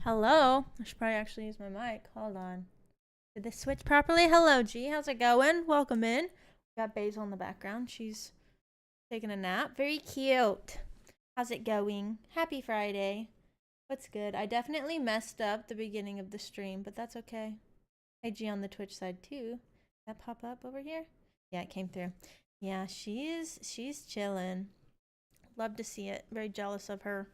Hello. I should probably actually use my mic. Hold on. Did this switch properly? Hello, G. How's it going? Welcome in. We got Basil in the background. She's taking a nap. Very cute. How's it going? Happy Friday. What's good? I definitely messed up the beginning of the stream, but that's okay. Hey, G on the Twitch side too. Did that pop up over here? Yeah, it came through. Yeah, she's chilling. Love to see it. Very jealous of her.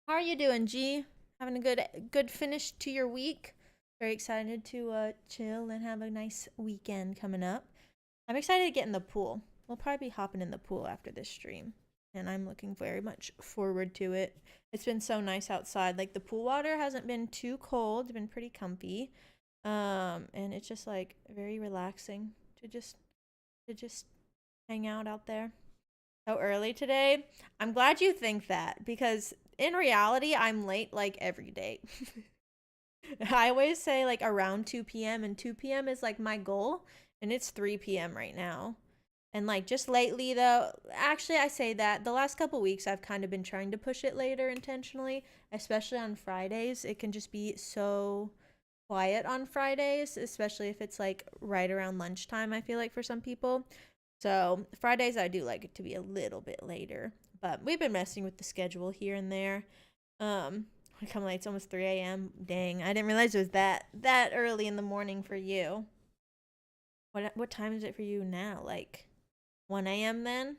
How are you doing, G? Having a good finish to your week? Very excited to chill and have a nice weekend coming up. I'm excited to get in the pool. We'll probably be hopping in the pool after this stream, and I'm looking very much forward to it. It's been so nice outside. Like the pool water hasn't been too cold. It's been pretty comfy. And it's just like very relaxing to just hang out there. So early today. I'm glad you think that because in reality, I'm late like every day. I always say like around 2 p.m. and 2 p.m. is like my goal, and it's 3 p.m. right now. And like just lately though, actually I say that the last couple weeks I've kind of been trying to push it later intentionally, especially on Fridays. It can just be so quiet on Fridays, especially if it's like right around lunchtime, I feel like for some people. So Fridays I do like it to be a little bit later, but we've been messing with the schedule here and there. I come late. It's almost 3 a.m. Dang, I didn't realize it was that early in the morning for you. What time is it for you now? Like 1 a.m. then?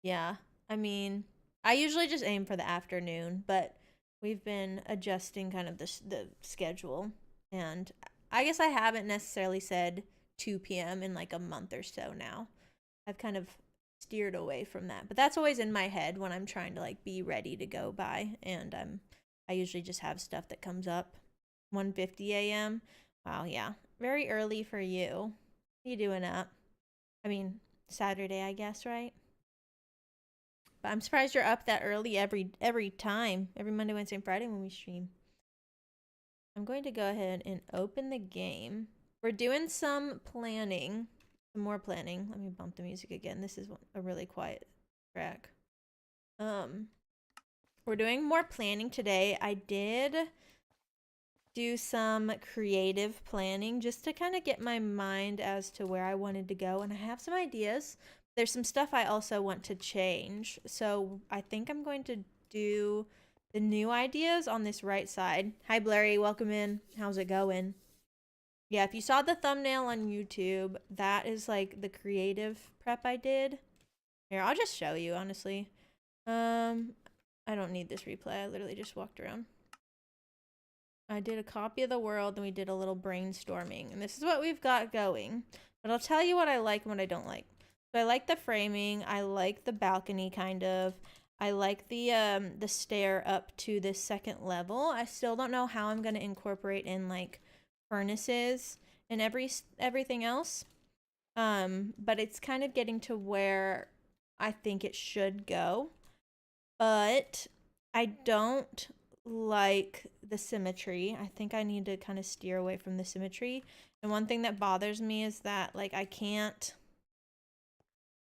Yeah. I mean, I usually just aim for the afternoon, but we've been adjusting kind of the schedule, and I guess I haven't necessarily said 2 p.m. in like a month or so now. I've kind of steered away from that, but that's always in my head when I'm trying to like be ready to go by, and I usually just have stuff that comes up. 1:50 a.m. Wow, yeah, very early for you. What are you doing up? I mean, Saturday, I guess, right? But I'm surprised you're up that early every time, every Monday, Wednesday, and Friday when we stream. I'm going to go ahead and open the game. We're doing some planning, some more planning. Let me bump the music again. This is a really quiet track. We're doing more planning today. I did do some creative planning just to kind of get my mind as to where I wanted to go, and I have some ideas. There's some stuff I also want to change, so I think I'm going to do the new ideas on this right side. Hi Blurry, welcome in. How's it going? Yeah, if you saw the thumbnail on YouTube, that is like the creative prep I did. Here, I'll just show you, honestly. I don't need this replay. I literally just walked around. I did a copy of the world, and we did a little brainstorming, and this is what we've got going. But I'll tell you what I like and what I don't like. So I like the framing. I like the balcony kind of. I like the stair up to this second level. I still don't know how I'm gonna incorporate in like furnaces and everything else. But it's kind of getting to where I think it should go. But I don't like the symmetry. I think I need to kind of steer away from the symmetry. And one thing that bothers me is that like I can't,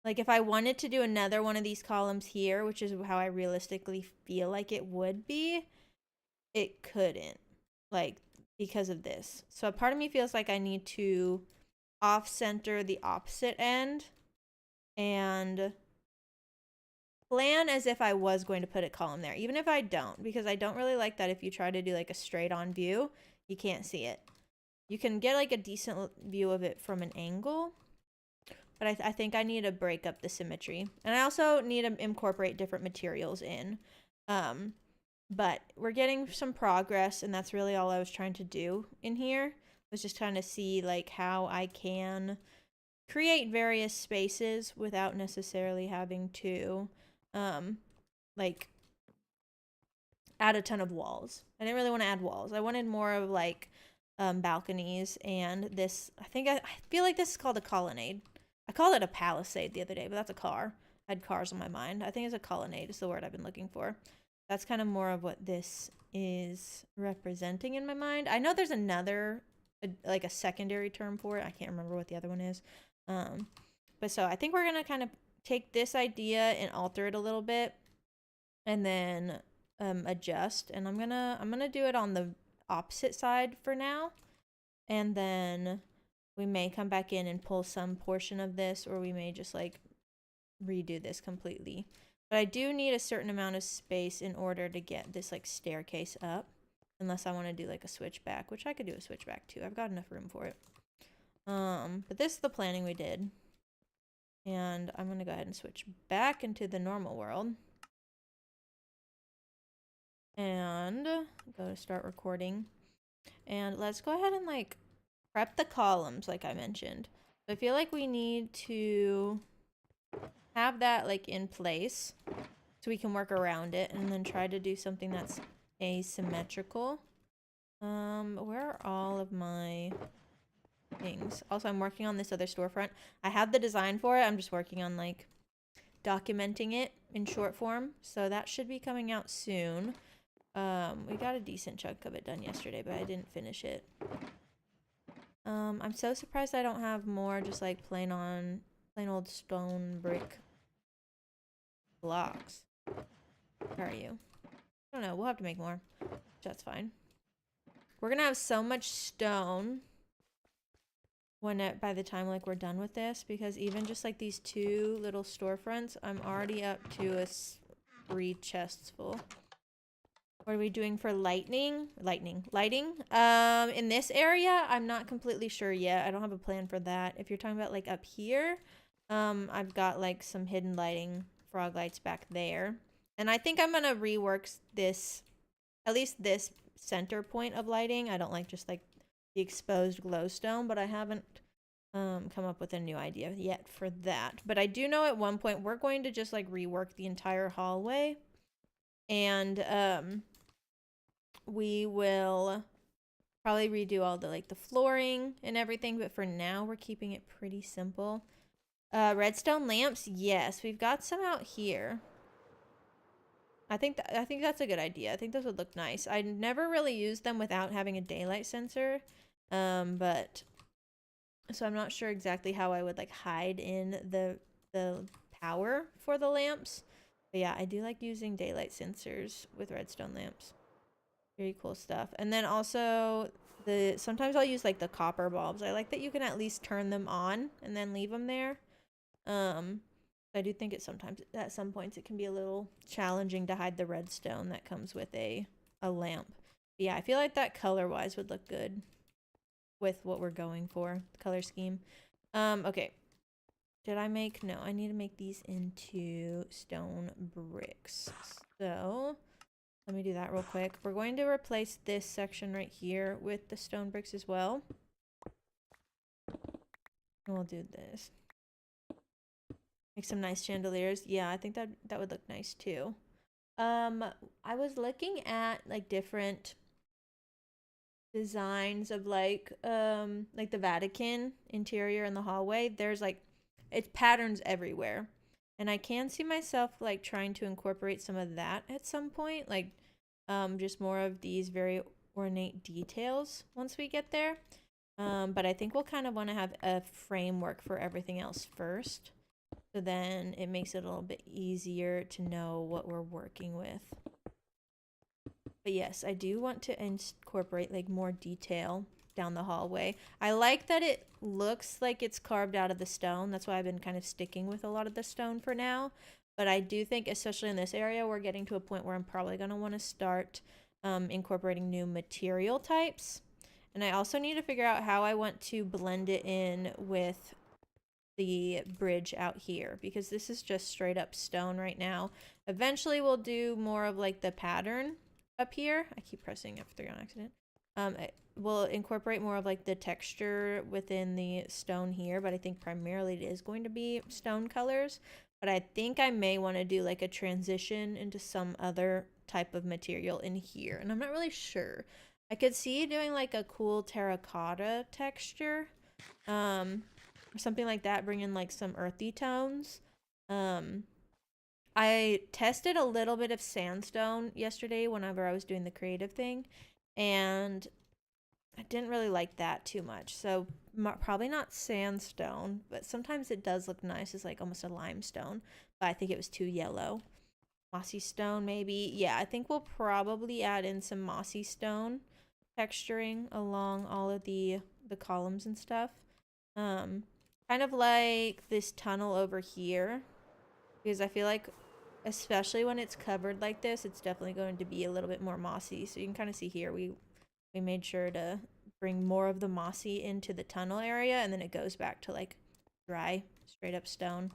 like if I wanted to do another one of these columns here, which is how I realistically feel like it would be, it couldn't, like because of this. So a part of me feels like I need to off center the opposite end and plan as if I was going to put a column there, even if I don't, because I don't really like that if you try to do like a straight on view, you can't see it. You can get like a decent view of it from an angle, but I think I need to break up the symmetry. And I also need to incorporate different materials in. But we're getting some progress, and that's really all I was trying to do in here, was just trying to see like how I can create various spaces without necessarily having to like add a ton of walls. I didn't really want to add walls. I wanted more of like balconies, and this I feel like this is called a colonnade. I called it a palisade the other day, but that's a car. I had cars on my mind. I think it's a colonnade is the word I've been looking for. That's kind of more of what this is representing in my mind. I know there's another like a secondary term for it. I can't remember what the other one is. But so I think we're gonna kind of take this idea and alter it a little bit, and then adjust, and I'm gonna do it on the opposite side for now, and then we may come back in and pull some portion of this, or we may just like redo this completely. But I do need a certain amount of space in order to get this like staircase up, unless I want to do like a switchback, which I could do a switchback too. I've got enough room for it. But this is the planning we did, and I'm gonna go ahead and switch back into the normal world and go to start recording. And let's go ahead and like prep the columns like I mentioned. I feel like we need to have that like in place so we can work around it, and then try to do something that's asymmetrical. Where are all of my things? Also, I'm working on this other storefront. I have the design for it. I'm just working on like documenting it in short form, so that should be coming out soon. We got a decent chunk of it done yesterday, but I didn't finish it. I'm so surprised I don't have more just like plain old stone brick blocks. Where are you? I don't know. We'll have to make more. That's fine. We're gonna have so much stone by the time like we're done with this, because even just like these two little storefronts, I'm already up to 3 chests full. What are we doing for lighting? In this area, I'm not completely sure yet. I don't have a plan for that. If you're talking about like up here, I've got like some hidden lighting frog lights back there. And I think I'm gonna rework this, at least this center point of lighting. I don't like just like the exposed glowstone, but I haven't come up with a new idea yet for that. But I do know at one point we're going to just like rework the entire hallway, and we will probably redo all the like the flooring and everything, but for now we're keeping it pretty simple. Redstone lamps, yes, we've got some out here. I think that's a good idea. I think those would look nice. I never really used them without having a daylight sensor, but so I'm not sure exactly how I would like hide in the power for the lamps. But yeah, I do like using daylight sensors with redstone lamps. Very cool stuff. And then also sometimes I'll use like the copper bulbs. I like that you can at least turn them on and then leave them there. I do think at some points it can be a little challenging to hide the redstone that comes with a lamp. But yeah, I feel like that color wise would look good with what we're going for, the color scheme. Okay. Did I make? No, I need to make these into stone bricks. So let me do that real quick. We're going to replace this section right here with the stone bricks as well. And we'll do this. Make some nice chandeliers. Yeah, I think that would look nice too. I was looking at like different designs of like the Vatican interior in the hallway. There's like it's patterns everywhere. And I can see myself like trying to incorporate some of that at some point, like just more of these very ornate details once we get there. But I think we'll kind of want to have a framework for everything else first. So then it makes it a little bit easier to know what we're working with. But yes, I do want to incorporate like more detail down the hallway. I like that it looks like it's carved out of the stone. That's why I've been kind of sticking with a lot of the stone for now. But I do think, especially in this area, we're getting to a point where I'm probably going to want to start incorporating new material types. And I also need to figure out how I want to blend it in with the bridge out here, because this is just straight up stone right now. Eventually we'll do more of like the pattern up here. I keep pressing F3 on accident. We'll incorporate more of like the texture within the stone here, but I think primarily it is going to be stone colors. But I think I may want to do like a transition into some other type of material in here, and I'm not really sure. I could see doing like a cool terracotta texture, or something like that, bring in like some earthy tones. I tested a little bit of sandstone yesterday whenever I was doing the creative thing, and I didn't really like that too much. So probably not sandstone, but sometimes it does look nice as like almost a limestone, but I think it was too yellow. mossy stone maybe. Yeah, I think we'll probably add in some mossy stone texturing along all of the columns and stuff. Kind of like this tunnel over here, because I feel like especially when it's covered like this, it's definitely going to be a little bit more mossy. So you can kind of see here we made sure to bring more of the mossy into the tunnel area, and then it goes back to like dry straight up stone.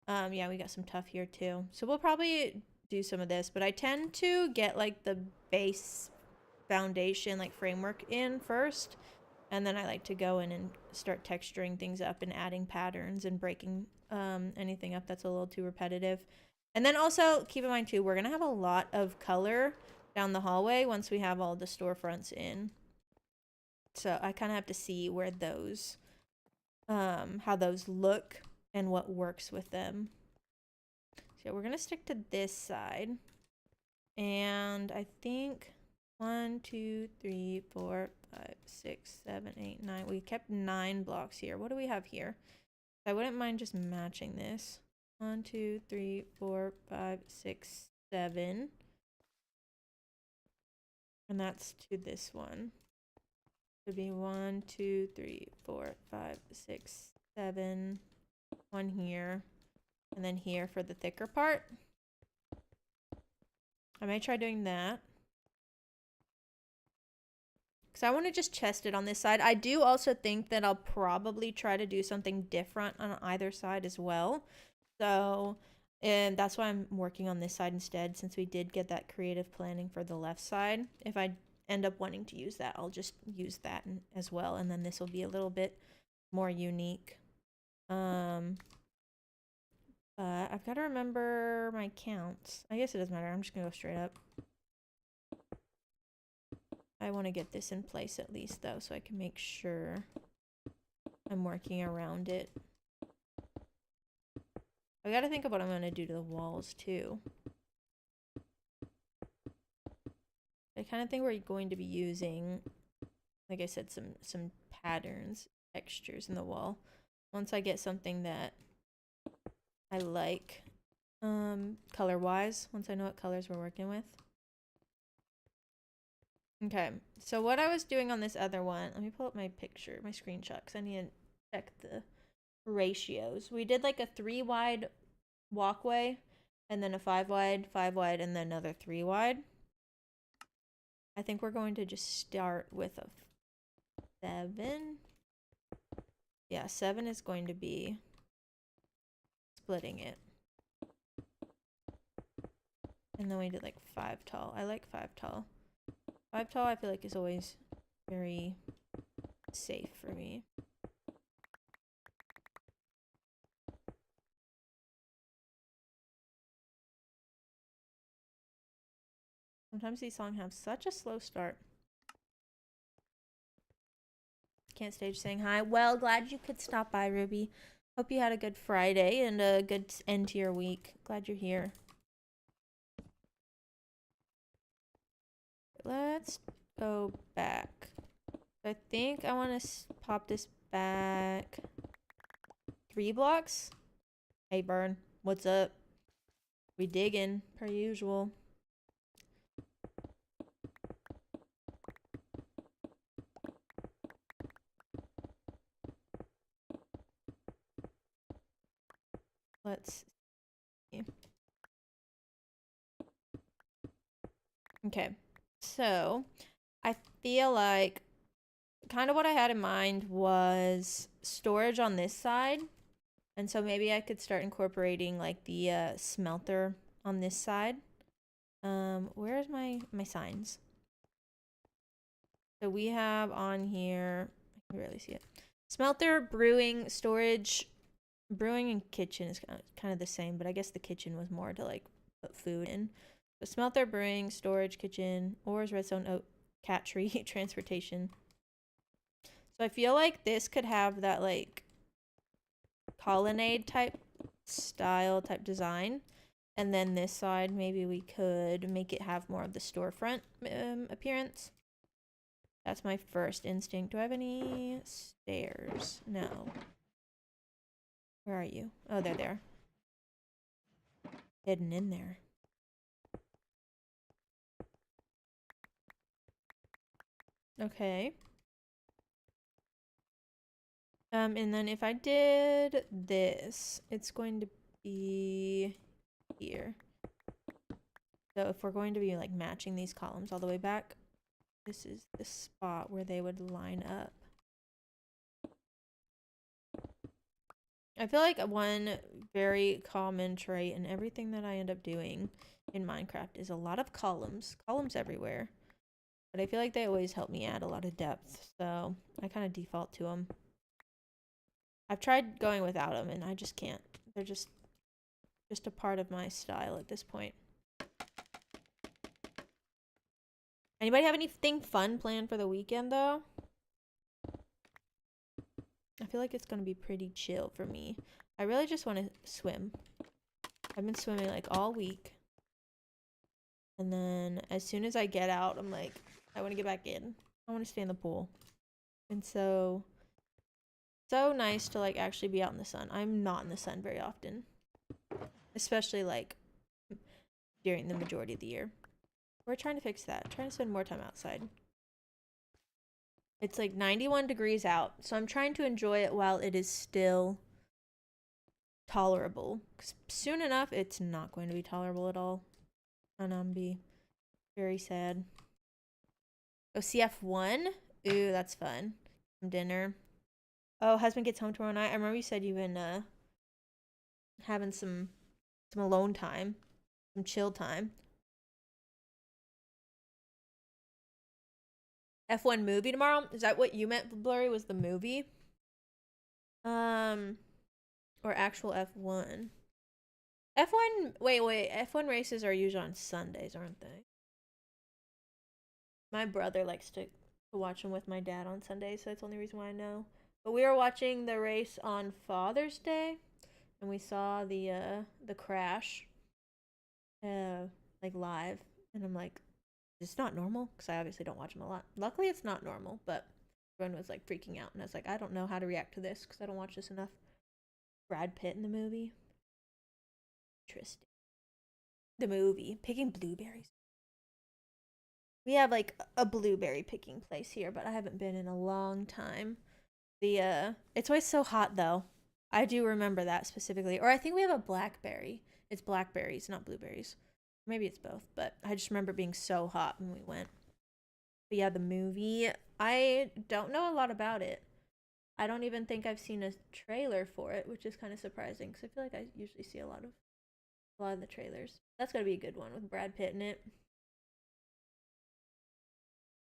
Yeah, we got some tuff here too, so we'll probably do some of this, but I tend to get like the base foundation like framework in first, and then I like to go in and start texturing things up and adding patterns and breaking anything up that's a little too repetitive. And then also keep in mind too, we're gonna have a lot of color down the hallway once we have all the storefronts in. So I kind of have to see where those, how those look and what works with them. So we're gonna stick to this side. And I think 1, 2, 3, 4, 5, 6, 7, 8, 9. We kept 9 blocks here. What do we have here? I wouldn't mind just matching this. 1, 2, 3, 4, 5, 6, 7. And that's to this one. Would be 1, 2, 3, 4, 5, 6, 7. 1 here. And then here for the thicker part. I may try doing that. Because I want to just chest it on this side. I do also think that I'll probably try to do something different on either side as well. So, and that's why I'm working on this side instead, since we did get that creative planning for the left side. If I end up wanting to use that, I'll just use that as well. And then this will be a little bit more unique. But I've got to remember my counts. I guess it doesn't matter. I'm just going to go straight up. I want to get this in place at least, though, so I can make sure I'm working around it. I got to think of what I'm going to do to the walls, too. I kind of think we're going to be using, like I said, some patterns, textures in the wall. Once I get something that I like, color-wise, once I know what colors we're working with. Okay, so what I was doing on this other one, let me pull up my picture, my screenshot, because I need to check the ratios. We did like a 3 wide walkway, and then a 5 wide, and then another 3 wide. I think we're going to just start with a 7. Yeah, 7 is going to be splitting it. And then we did like 5 tall. I like 5 tall. 5 tall I feel like is always very safe for me. Sometimes these songs have such a slow start. Can't stage saying hi. Well, glad you could stop by, Ruby. Hope you had a good Friday and a good end to your week. Glad you're here. Let's go back. I think I want to pop this back 3 blocks. Hey, Burn. What's up? We digging, per usual. Let's see. Okay, so I feel like kind of what I had in mind was storage on this side. And so maybe I could start incorporating like the smelter on this side. Where's my signs? So we have on here, I can barely see it. Smelter, brewing, storage. Brewing and kitchen is kind of the same, but I guess the kitchen was more to like put food in. So smelter, brewing, storage, kitchen, ores, redstone, oak, cat tree, transportation. So I feel like this could have that like colonnade type style type design, and then this side maybe we could make it have more of the storefront appearance. That's my first instinct. Do I have any stairs? No. Where are you? Oh, they're there. Hidden in there. Okay. And then if I did this, it's going to be here. So if we're going to be like matching these columns all the way back, this is the spot where they would line up. I feel like one very common trait in everything that I end up doing in Minecraft is a lot of columns everywhere. But I feel like they always help me add a lot of depth, so I kind of default to them. I've tried going without them, and I just can't. They're just a part of my style at this point. Anybody have anything fun planned for the weekend, though? I feel like it's gonna be pretty chill for me. I really just want to swim. I've been swimming like all week. And then as soon as I get out, I'm like, I want to get back in. I want to stay in the pool. And so nice to like actually be out in the sun. I'm not in the sun very often. Especially like during the majority of the year. We're trying to fix that. Trying to spend more time outside. It's like 91 degrees out, so I'm trying to enjoy it while it is still tolerable. 'Cause soon enough, it's not going to be tolerable at all. And I'm be very sad. Oh, CF1? Ooh, that's fun. Some dinner. Oh, husband gets home tomorrow night. I remember you said you've been having some alone time, some chill time. F1 movie tomorrow? Is that what you meant, Blurry, was the movie? Or actual F1. F1, wait, F1 races are usually on Sundays, aren't they? My brother likes to watch them with my dad on Sundays, so that's the only reason why I know. But we were watching the race on Father's Day, and we saw the crash, like live, and I'm like, it's not normal, because I obviously don't watch them a lot. Luckily, it's not normal, but everyone was like freaking out, and I was like, I don't know how to react to this, because I don't watch this enough. Brad Pitt in the movie. Interesting. The movie. Picking blueberries. We have like a blueberry picking place here, but I haven't been in a long time. It's always so hot though. I do remember that specifically. Or I think we have a blackberry. It's blackberries, not blueberries. Maybe it's both, but I just remember being so hot when we went. But yeah, the movie, I don't know a lot about it. I don't even think I've seen a trailer for it, which is kind of surprising because I feel like I usually see a lot of the trailers. That's gotta be a good one with Brad Pitt in it.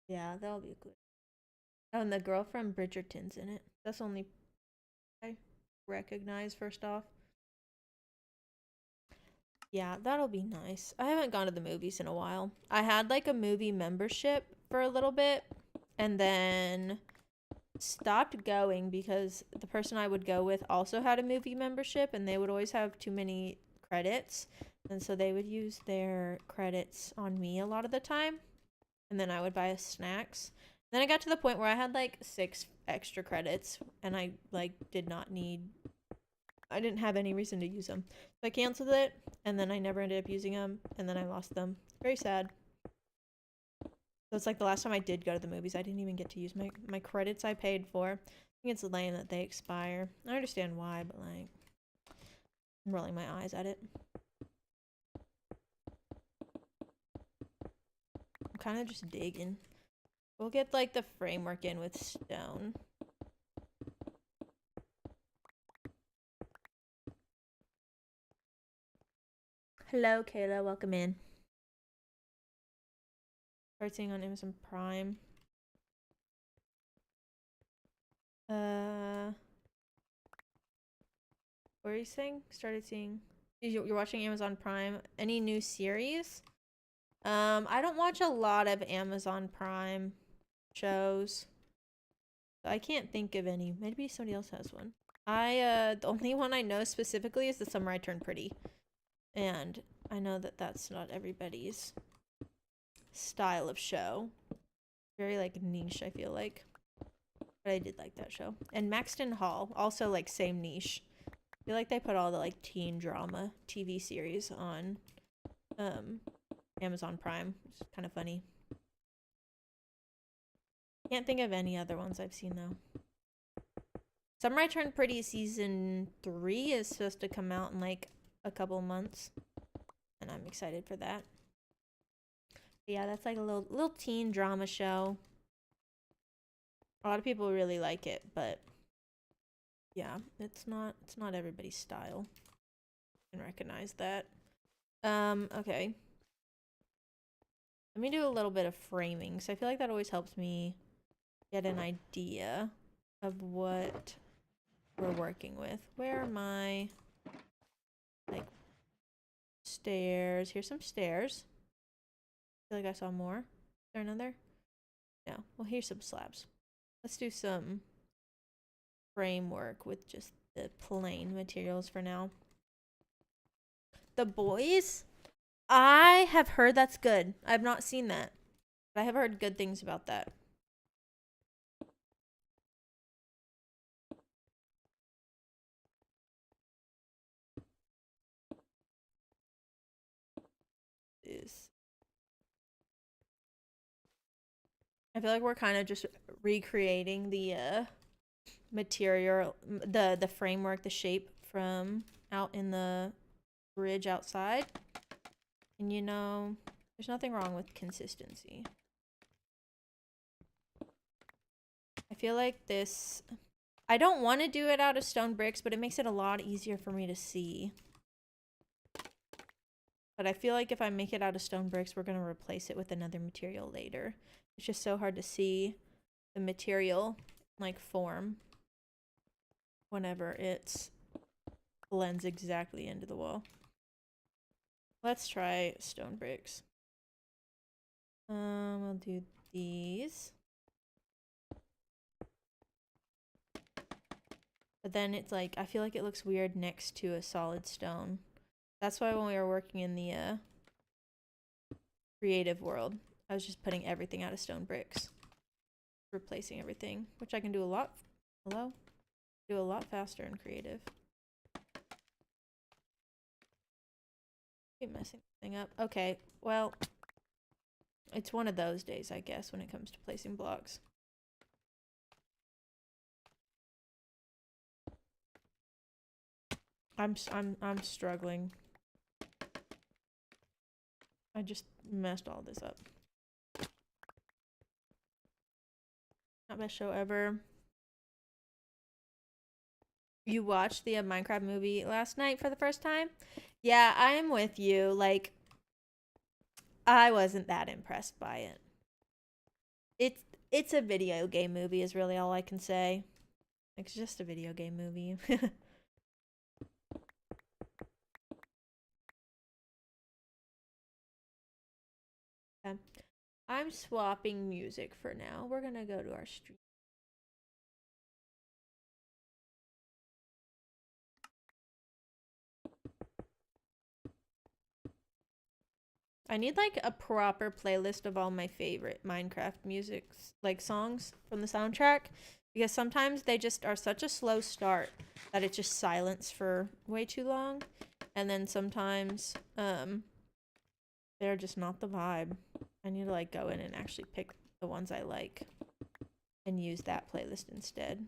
Yeah, that'll be good. Oh, and the girl from Bridgerton's in it. That's the only I recognize first off. Yeah, that'll be nice. I haven't gone to the movies in a while. I had like a movie membership for a little bit and then stopped going because the person I would go with also had a movie membership and they would always have too many credits. And so they would use their credits on me a lot of the time. And then I would buy snacks. Then I got to the point where I had like 6 extra credits and I like I didn't have any reason to use them. So I canceled it and then I never ended up using them and then I lost them. Very sad. So it's like the last time I did go to the movies, I didn't even get to use my credits I paid for. I think it's lame that they expire. I understand why, but like, I'm rolling my eyes at it. I'm kind of just digging. We'll get like the framework in with stone. Hello, Kayla. Welcome in. Start seeing on Amazon Prime. What are you saying? Started seeing. You're watching Amazon Prime. Any new series? I don't watch a lot of Amazon Prime shows. I can't think of any. Maybe somebody else has one. The only one I know specifically is The Summer I Turned Pretty. And I know that that's not everybody's style of show. Very, like, niche, I feel like. But I did like that show. And Maxton Hall, also, like, same niche. I feel like they put all the, like, teen drama TV series on, Amazon Prime. It's kind of funny. Can't think of any other ones I've seen though. Summer I Turned Pretty season 3 is supposed to come out in like a couple months, and I'm excited for that. But yeah, that's like a little teen drama show. A lot of people really like it, but yeah, it's not everybody's style. I can recognize that. Okay. Let me do a little bit of framing, so I feel like that always helps me get an idea of what we're working with. Where are my, like, stairs? Here's some stairs. I feel like I saw more. Is there another? No. Well, here's some slabs. Let's do some framework with just the plain materials for now. The Boys? I have heard that's good. I've not seen that, but I have heard good things about that. I feel like we're kind of just recreating the material, the framework, the shape from out in the bridge outside. And you know, there's nothing wrong with consistency. I feel like this, I don't want to do it out of stone bricks, but it makes it a lot easier for me to see. But I feel like if I make it out of stone bricks, we're going to replace it with another material later. It's just so hard to see the material, like, form whenever it blends exactly into the wall. Let's try stone bricks. I'll do these. But then it's like, I feel like it looks weird next to a solid stone. That's why when we were working in the creative world, I was just putting everything out of stone bricks. Replacing everything, which I can do a lot. Hello? Do a lot faster in creative. Keep messing this thing up. Okay, well, it's one of those days, I guess, when it comes to placing blocks. I'm struggling. I just messed all this up. Not best show ever. You watched the Minecraft movie last night for the first time? Yeah, I am with you. Like, I wasn't that impressed by it. It's a video game movie is really all I can say. It's just a video game movie. Okay. I'm swapping music for now. We're gonna go to our stream. I need like a proper playlist of all my favorite Minecraft musics, like songs from the soundtrack, because sometimes they just are such a slow start that it's just silence for way too long, and then sometimes they're just not the vibe. I need to like go in and actually pick the ones I like and use that playlist instead.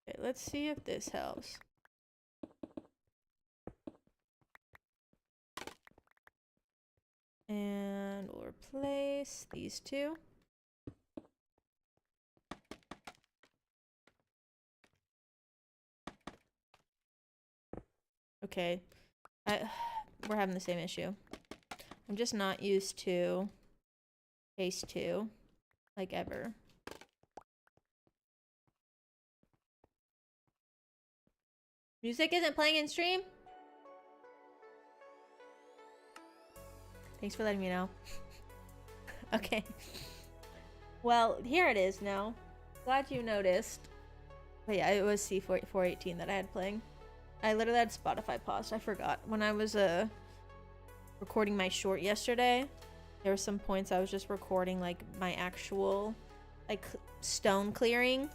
Okay, let's see if this helps. And we'll replace these two. Okay, we're having the same issue. I'm just not used to phase 2, like, ever. Music isn't playing in stream? Thanks for letting me know. Okay. Well, here it is now. Glad you noticed. But yeah, it was C418 that I had playing. I literally had Spotify paused. I forgot. When I was recording my short yesterday, there were some points I was just recording like my actual like stone clearing,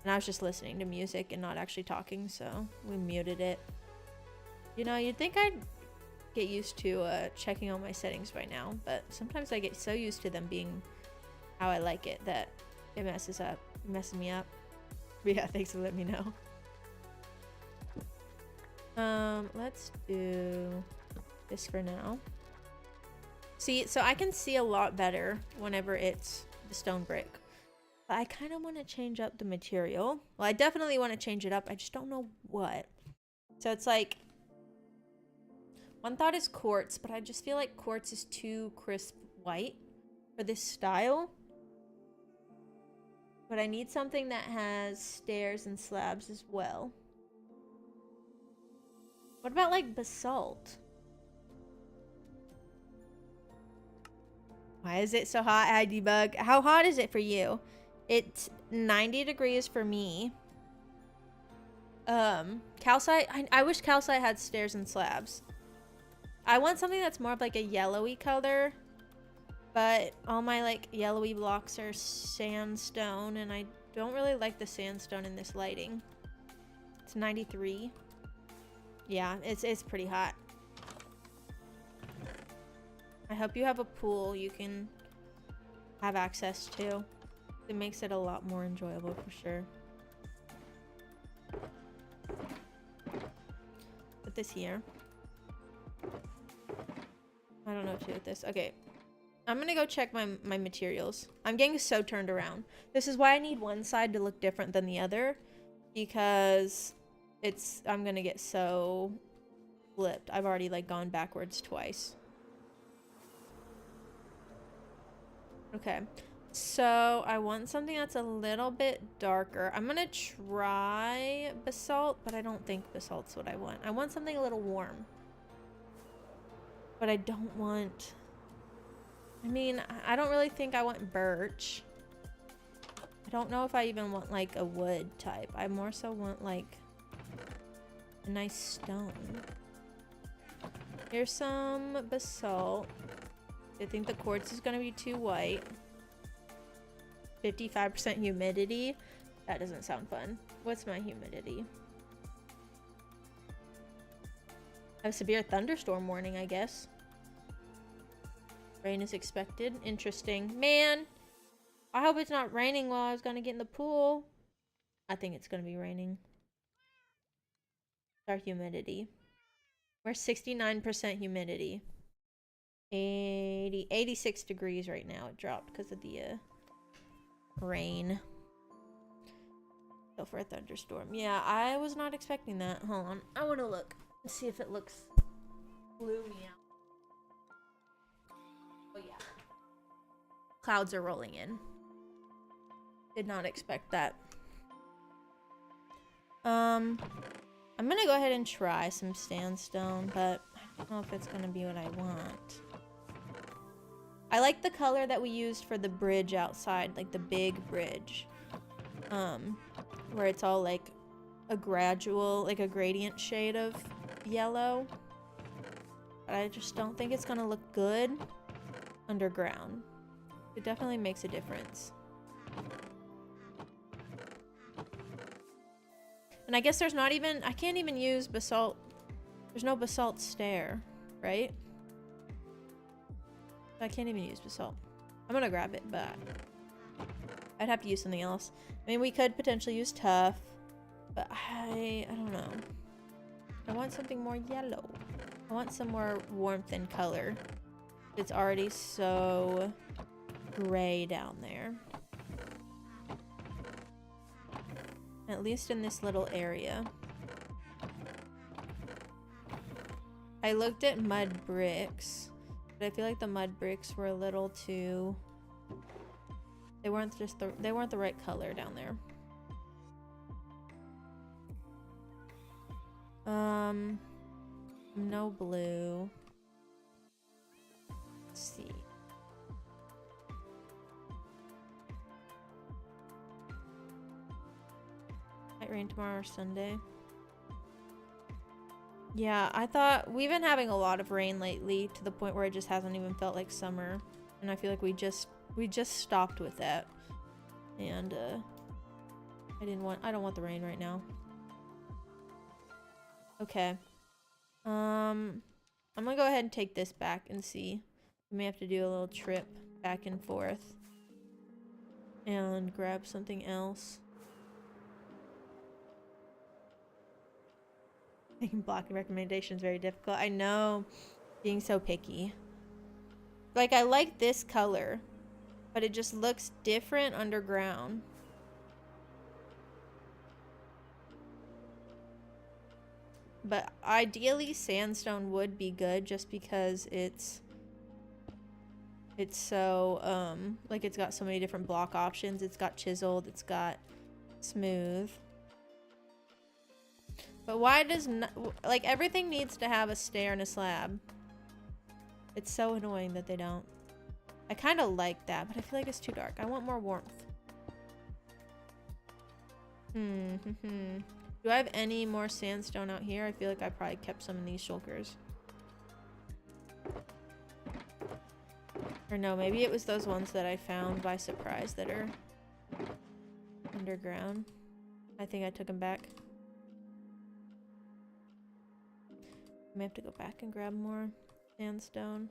and I was just listening to music and not actually talking, so we muted it. You know, you'd think I'd get used to checking all my settings by now, but sometimes I get so used to them being how I like it that it messes me up. But yeah, thanks for letting me know. Let's do this for now. See, so I can see a lot better whenever it's the stone brick. But I kind of want to change up the material. Well, I definitely want to change it up. I just don't know what. So it's like, one thought is quartz, but I just feel like quartz is too crisp white for this style. But I need something that has stairs and slabs as well. What about like basalt? Why is it so hot, iDebug? How hot is it for you? It's 90 degrees for me. Calcite, I wish calcite had stairs and slabs. I want something that's more of like a yellowy color, but all my like yellowy blocks are sandstone, and I don't really like the sandstone in this lighting. It's 93. Yeah, it's pretty hot. I hope you have a pool you can have access to. It makes it a lot more enjoyable for sure. Put this here. I don't know what to do with this. Okay. I'm gonna go check my materials. I'm getting so turned around. This is why I need one side to look different than the other. Because I'm gonna get so flipped. I've already like gone backwards twice. Okay. So I want something that's a little bit darker. I'm gonna try basalt, but I don't think basalt's what I want. I want something a little warm. But I don't want... I mean, I don't really think I want birch. I don't know if I even want like a wood type. I more so want like a nice stone. Here's some basalt. I think the quartz is gonna be too white. 55% humidity. That doesn't sound fun. What's my humidity? A severe thunderstorm warning, I guess. Rain is expected. Interesting. Man, I hope it's not raining while I was gonna get in the pool. I think it's gonna be raining. Our humidity. We're 69% humidity. 86 degrees right now. It dropped because of the rain. Go for a thunderstorm. Yeah, I was not expecting that. Hold on. I want to look and see if it looks gloomy out. Oh yeah. Clouds are rolling in. Did not expect that. I'm gonna go ahead and try some sandstone, but I don't know if it's gonna be what I want. I like the color that we used for the bridge outside, like the big bridge. Where it's all like a gradual, like a gradient shade of yellow. But I just don't think it's gonna look good underground. It definitely makes a difference. And I guess there's not even, I can't even use basalt. There's no basalt stair, right? I can't even use basalt. I'm gonna grab it, but I'd have to use something else. I mean, we could potentially use tuff, but I don't know. I want something more yellow. I want some more warmth and color. It's already so gray down there. At least in this little area. I looked at mud bricks, but I feel like the mud bricks were a little too... They weren't the right color down there. No blue. Let's see. Might rain tomorrow or Sunday. Yeah, I thought we've been having a lot of rain lately to the point where it just hasn't even felt like summer, and I feel like we just stopped with that. And I don't want the rain right now. Okay. I'm gonna go ahead and take this back and see. We may have to do a little trip back and forth and grab something else. Making blocking recommendations very difficult. I know, being so picky. Like, I like this color, but it just looks different underground. But ideally, sandstone would be good just because it's so, like, it's got so many different block options. It's got chiseled, it's got smooth. But why does like, everything needs to have a stair and a slab. It's so annoying that they don't. I kind of like that, but I feel like it's too dark. I want more warmth. Do I have any more sandstone out here? I feel like I probably kept some in these shulkers. Or no, maybe it was those ones that I found by surprise that are underground. I think I took them back. I may have to go back and grab more sandstone.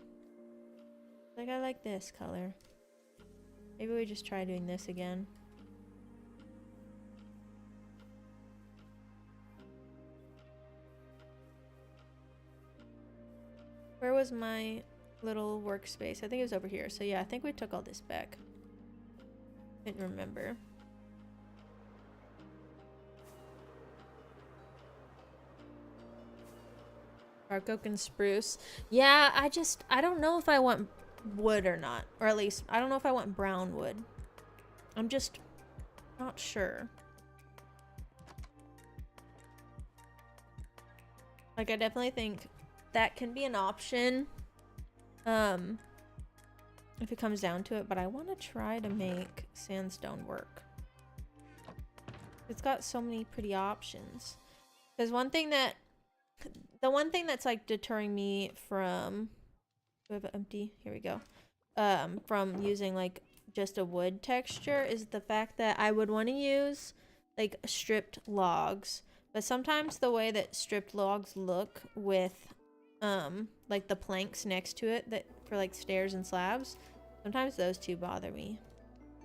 Like, I like this color. Maybe we just try doing this again. Where was my little workspace? I think it was over here. So yeah, I think we took all this back. Didn't remember. Dark oak and spruce. Yeah, I don't know if I want wood or not. Or at least, I don't know if I want brown wood. I'm just not sure. Like, I definitely think that can be an option. If it comes down to it, but I want to try to make sandstone work. It's got so many pretty options. Because the one thing that's like deterring me from, do I have it empty? Here we go. From using like just a wood texture is the fact that I would want to use like stripped logs, but sometimes the way that stripped logs look with like the planks next to it that for like stairs and slabs, sometimes those two bother me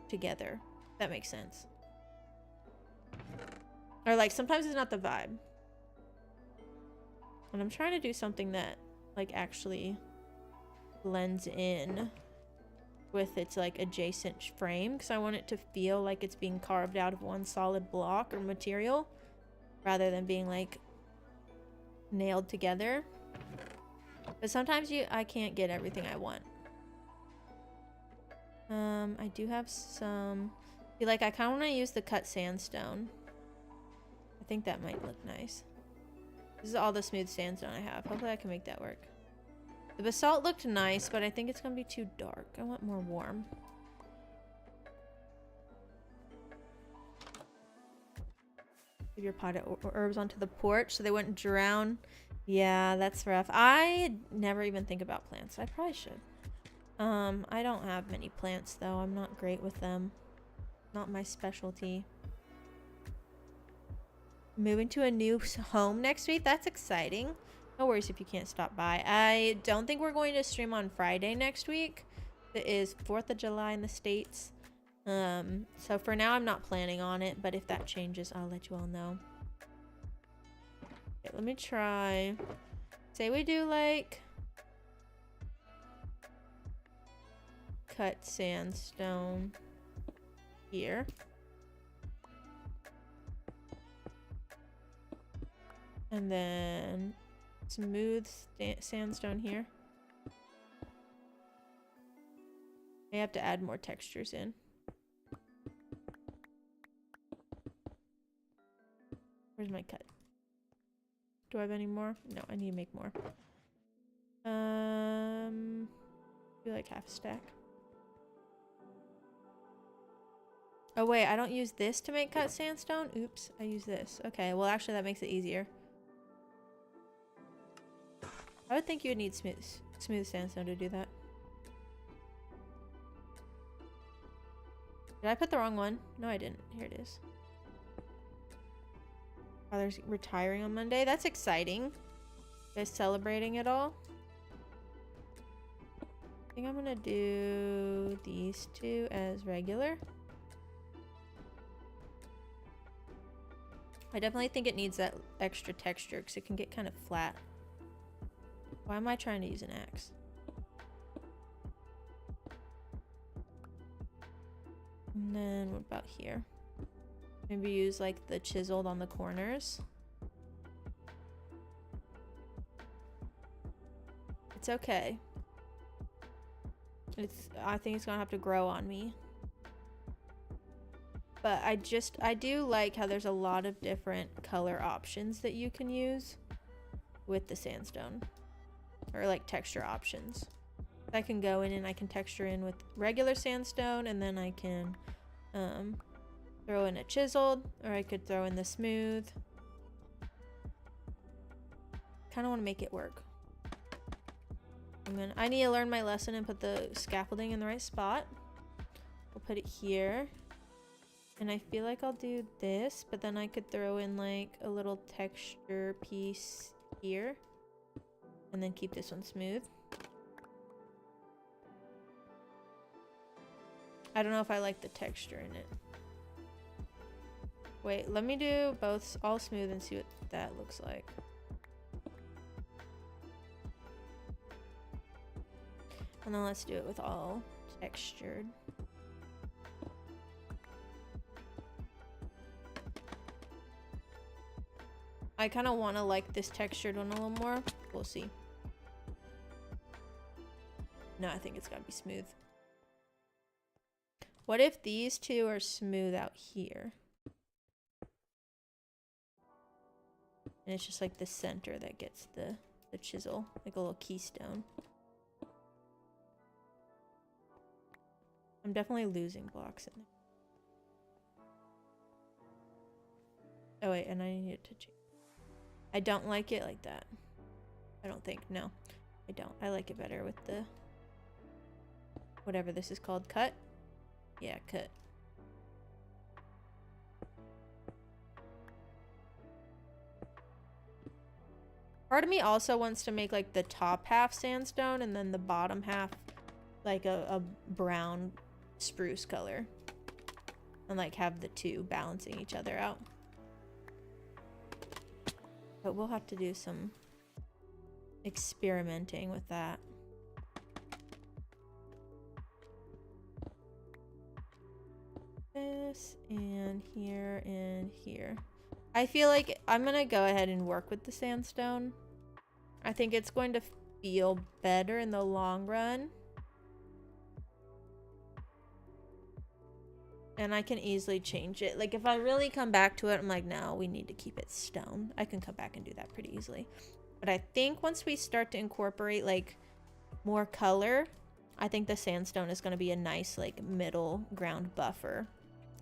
together. If that makes sense. Or like sometimes it's not the vibe. And I'm trying to do something that like actually blends in with its like adjacent frame, because I want it to feel like it's being carved out of one solid block or material rather than being like nailed together. But sometimes I can't get everything I want. I do have some, like, I kind of want to use the cut sandstone. I think that might look nice. This is all the smooth sandstone I have. Hopefully I can make that work. The basalt looked nice, but I think it's gonna be too dark. I want more warm. Leave your potted herbs onto the porch so they wouldn't drown. Yeah, that's rough. I never even think about plants. I probably should. I don't have many plants though. I'm not great with them. Not my specialty. Moving to a new home next week. That's exciting. No worries if you can't stop by. I don't think we're going to stream on Friday next week. It is 4th of July in the States. So for now I'm not planning on it, but if that changes, I'll let you all know. Okay, let me try. Say we do like cut sandstone here. And then smooth sandstone here. I have to add more textures in. Where's my cut? Do I have any more? No, I need to make more. Do like half a stack. Oh wait, I don't use this to make cut sandstone? Oops, I use this. Okay, well actually that makes it easier. I would think you would need smooth sandstone to do that. Did I put the wrong one? No, I didn't. Here it is. Father's retiring on Monday. That's exciting. You guys celebrating it all? think I'm gonna do these two as regular. I definitely think it needs that extra texture because it can get kind of flat. Why am I trying to use an axe? And then what about here? Maybe use like the chiseled on the corners. It's okay. I think it's gonna have to grow on me. But I do like how there's a lot of different color options that you can use with the sandstone. Or like texture options. I can go in and I can texture in with regular sandstone, and then I can throw in a chiseled, or I could throw in the smooth. Kind of want to make it work. I need to learn my lesson and put the scaffolding in the right spot. We'll put it here. And I feel like I'll do this, but then I could throw in like a little texture piece here. And then keep this one smooth. I don't know if I like the texture in it. Wait, let me do both all smooth and see what that looks like. And then let's do it with all textured. I kind of want to like this textured one a little more. We'll see. No, I think it's got to be smooth. What if these two are smooth out here? And it's just like the center that gets the chisel, like a little keystone. I'm definitely losing blocks in there. Oh wait, and I need to change. I don't like it like that. I don't think. No, I don't. I like it better with the whatever this is called. Cut? Yeah, cut. Part of me also wants to make like the top half sandstone and then the bottom half like a brown spruce color. And like have the two balancing each other out. But we'll have to do some experimenting with that. This and here and here. I feel like I'm gonna go ahead and work with the sandstone. I think it's going to feel better in the long run. And I can easily change it. Like if I really come back to it, I'm like, no, we need to keep it stone. I can come back and do that pretty easily. But I think once we start to incorporate like more color, I think the sandstone is going to be a nice like middle ground buffer.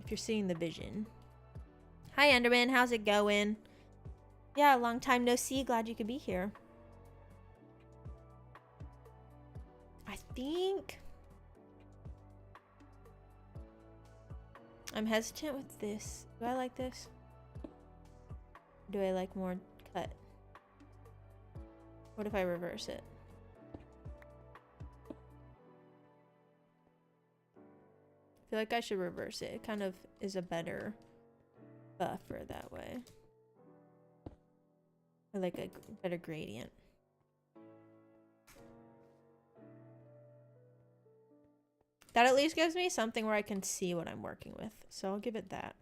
If you're seeing the vision. Hi Enderman, how's it going? Yeah, long time no see. Glad you could be here. I think I'm hesitant with this. Do I like this? Do I like more cut? What if I reverse it? I feel like I should reverse it. It kind of is a better buffer that way. I like a better gradient. That at least gives me something where I can see what I'm working with. So I'll give it that.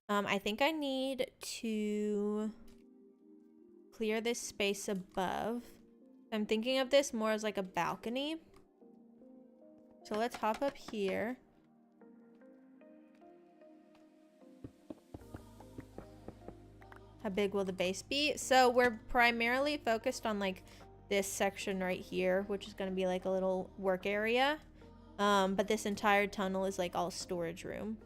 I think I need to clear this space above. I'm thinking of this more as like a balcony. So let's hop up here. How big will the base be? So we're primarily focused on like this section right here, which is going to be like a little work area. But this entire tunnel is like all storage room.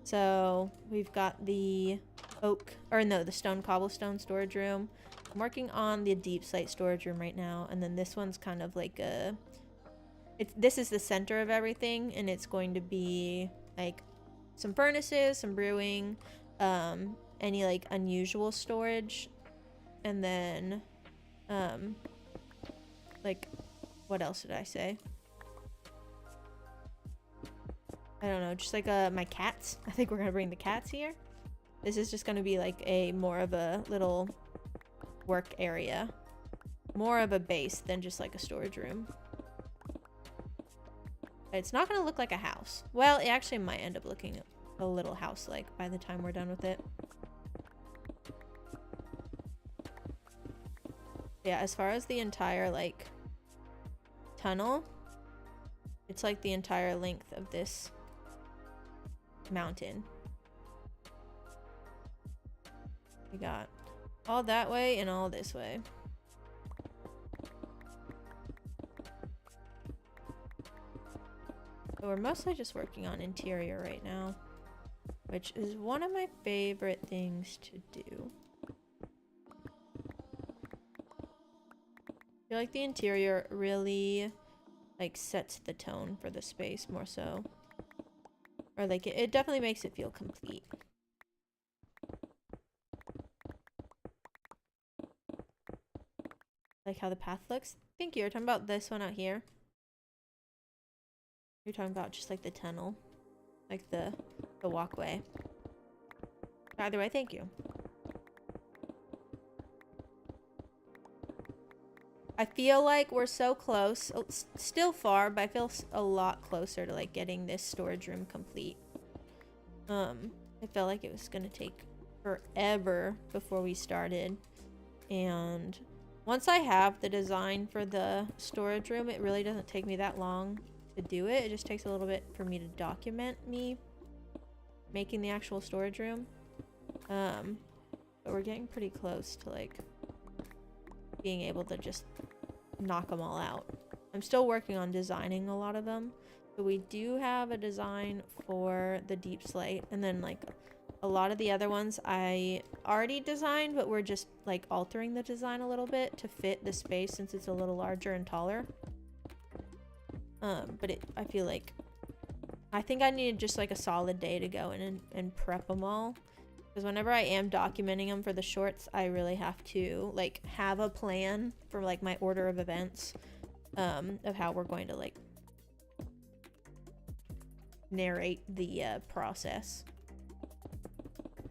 So we've got the the stone cobblestone storage room. I'm working on the deep slate storage room right now. And then this one's kind of like this is the center of everything, and it's going to be like some furnaces, some brewing, any like unusual storage, and then like what else did I say? I don't know, just like my cats. I think we're gonna bring the cats here. This is just gonna be like a more of a little work area. More of a base than just like a storage room. It's not gonna look like a house. Well, it actually might end up looking a little house-like by the time we're done with it. Yeah, as far as the entire like tunnel, it's like the entire length of this mountain. We got all that way and all this way. So we're mostly just working on interior right now, which is one of my favorite things to do. I feel like the interior really like sets the tone for the space more so. Or like it definitely makes it feel complete. Like how the path looks. Thank you. You're talking about this one out here. You're talking about just like the tunnel, like the walkway. Either way, thank you. I feel like we're so close. Still far, but I feel a lot closer to like getting this storage room complete. I felt like it was gonna take forever before we started, and once I have the design for the storage room, it really doesn't take me that long to do it. It just takes a little bit for me to document me making the actual storage room. But we're getting pretty close to like being able to just knock them all out. I'm still working on designing a lot of them, but we do have a design for the deep slate, and then like a lot of the other ones I already designed, but we're just like altering the design a little bit to fit the space since it's a little larger and taller. But I feel like I think I needed just like a solid day to go in and prep them all, because whenever I am documenting them for the shorts, I really have to like have a plan for like my order of events, of how we're going to like narrate the process.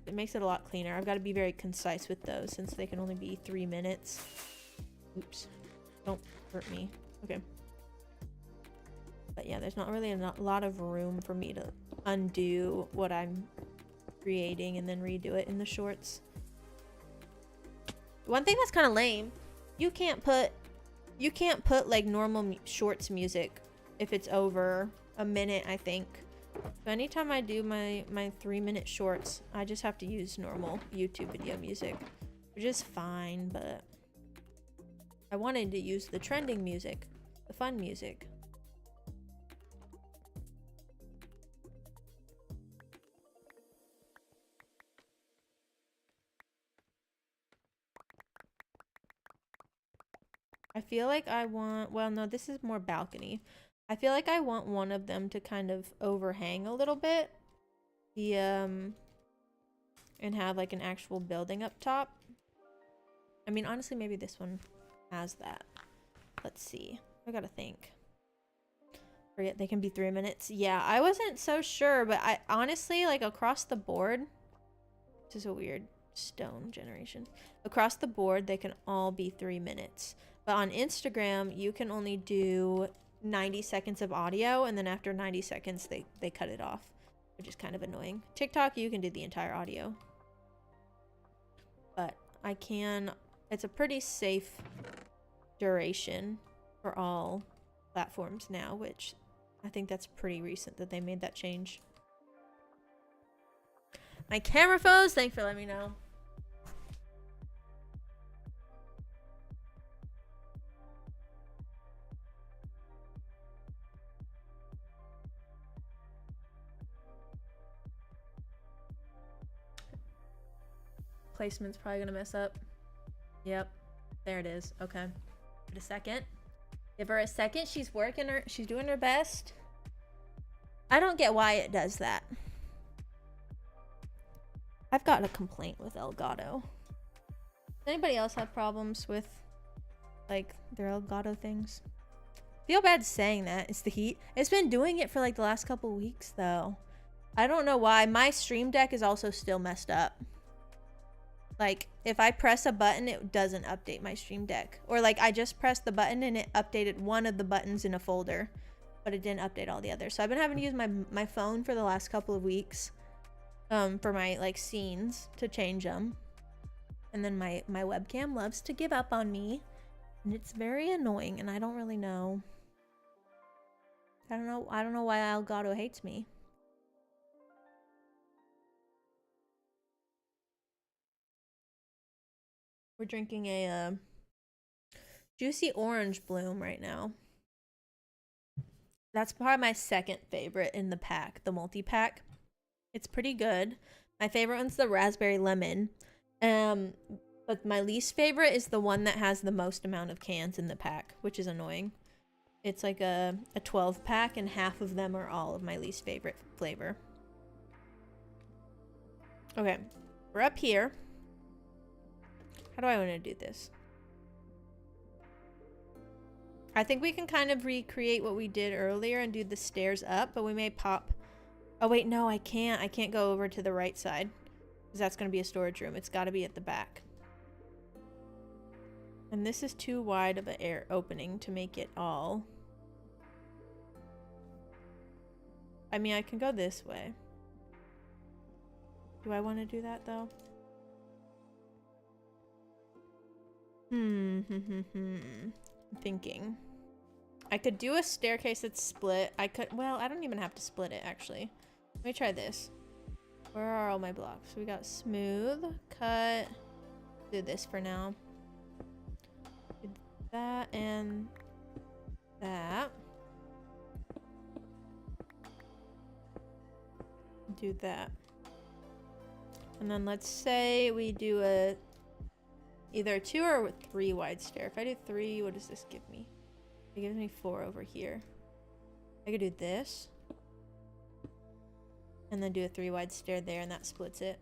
It makes it a lot cleaner. I've got to be very concise with those since they can only be 3 minutes. Oops, don't hurt me. Okay. But yeah, there's not really a lot of room for me to undo what I'm creating and then redo it in the shorts. One thing that's kind of lame, you can't put like normal shorts music if it's over a minute, I think. So anytime I do my 3-minute shorts, I just have to use normal YouTube video music, which is fine, but I wanted to use the trending music, the fun music. I feel like I want, well, no, this is more balcony. I feel like I want one of them to kind of overhang a little bit. And have like an actual building up top. I mean, honestly, maybe this one has that. Let's see. I gotta think. Forget they can be 3 minutes. Yeah, I wasn't so sure, but I honestly, like across the board, this is a weird stone generation. Across the board, they can all be 3 minutes. But on Instagram, you can only do 90 seconds of audio, and then after 90 seconds, they cut it off, which is kind of annoying. TikTok, you can do the entire audio. But I can, it's a pretty safe duration for all platforms now, which I think that's pretty recent that they made that change. My camera foes, thanks for letting me know. Placement's probably gonna mess up. Yep, there it is. Okay, give it a second. Give her a second. She's working her, she's doing her best. I don't get why it does that. I've got a complaint with Elgato. Does anybody else have problems with like their Elgato things? Feel bad saying that. It's the heat. It's been doing it for like the last couple weeks though. I don't know why. My stream deck is also still messed up. Like, if I press a button, it doesn't update my stream deck. Or like, I just pressed the button and it updated one of the buttons in a folder, but it didn't update all the others. So I've been having to use my phone for the last couple of weeks for my like scenes to change them. And then my webcam loves to give up on me. And it's very annoying, and I don't really know. I don't know why Elgato hates me. We're drinking a juicy orange bloom right now. That's probably my second favorite in the pack, the multi-pack. It's pretty good. My favorite one's the raspberry lemon. But my least favorite is the one that has the most amount of cans in the pack, which is annoying. It's like a 12 pack and half of them are all of my least favorite flavor. Okay, we're up here. How do I want to do this? I think we can kind of recreate what we did earlier and do the stairs up, but we may pop... Oh wait, no, I can't. I can't go over to the right side because that's going to be a storage room. It's got to be at the back. And this is too wide of an air opening to make it all. I mean, I can go this way. Do I want to do that though? I'm thinking. I could do a staircase that's split. I could, well, I don't even have to split it actually. Let me try this. Where are all my blocks? We got smooth, cut. Do this for now. Do that and that. Do that. And then let's say we do a either 2 or 3 wide stair. If I do 3, what does this give me? It gives me 4 over here. I could do this. And then do a 3 wide stair there, and that splits it.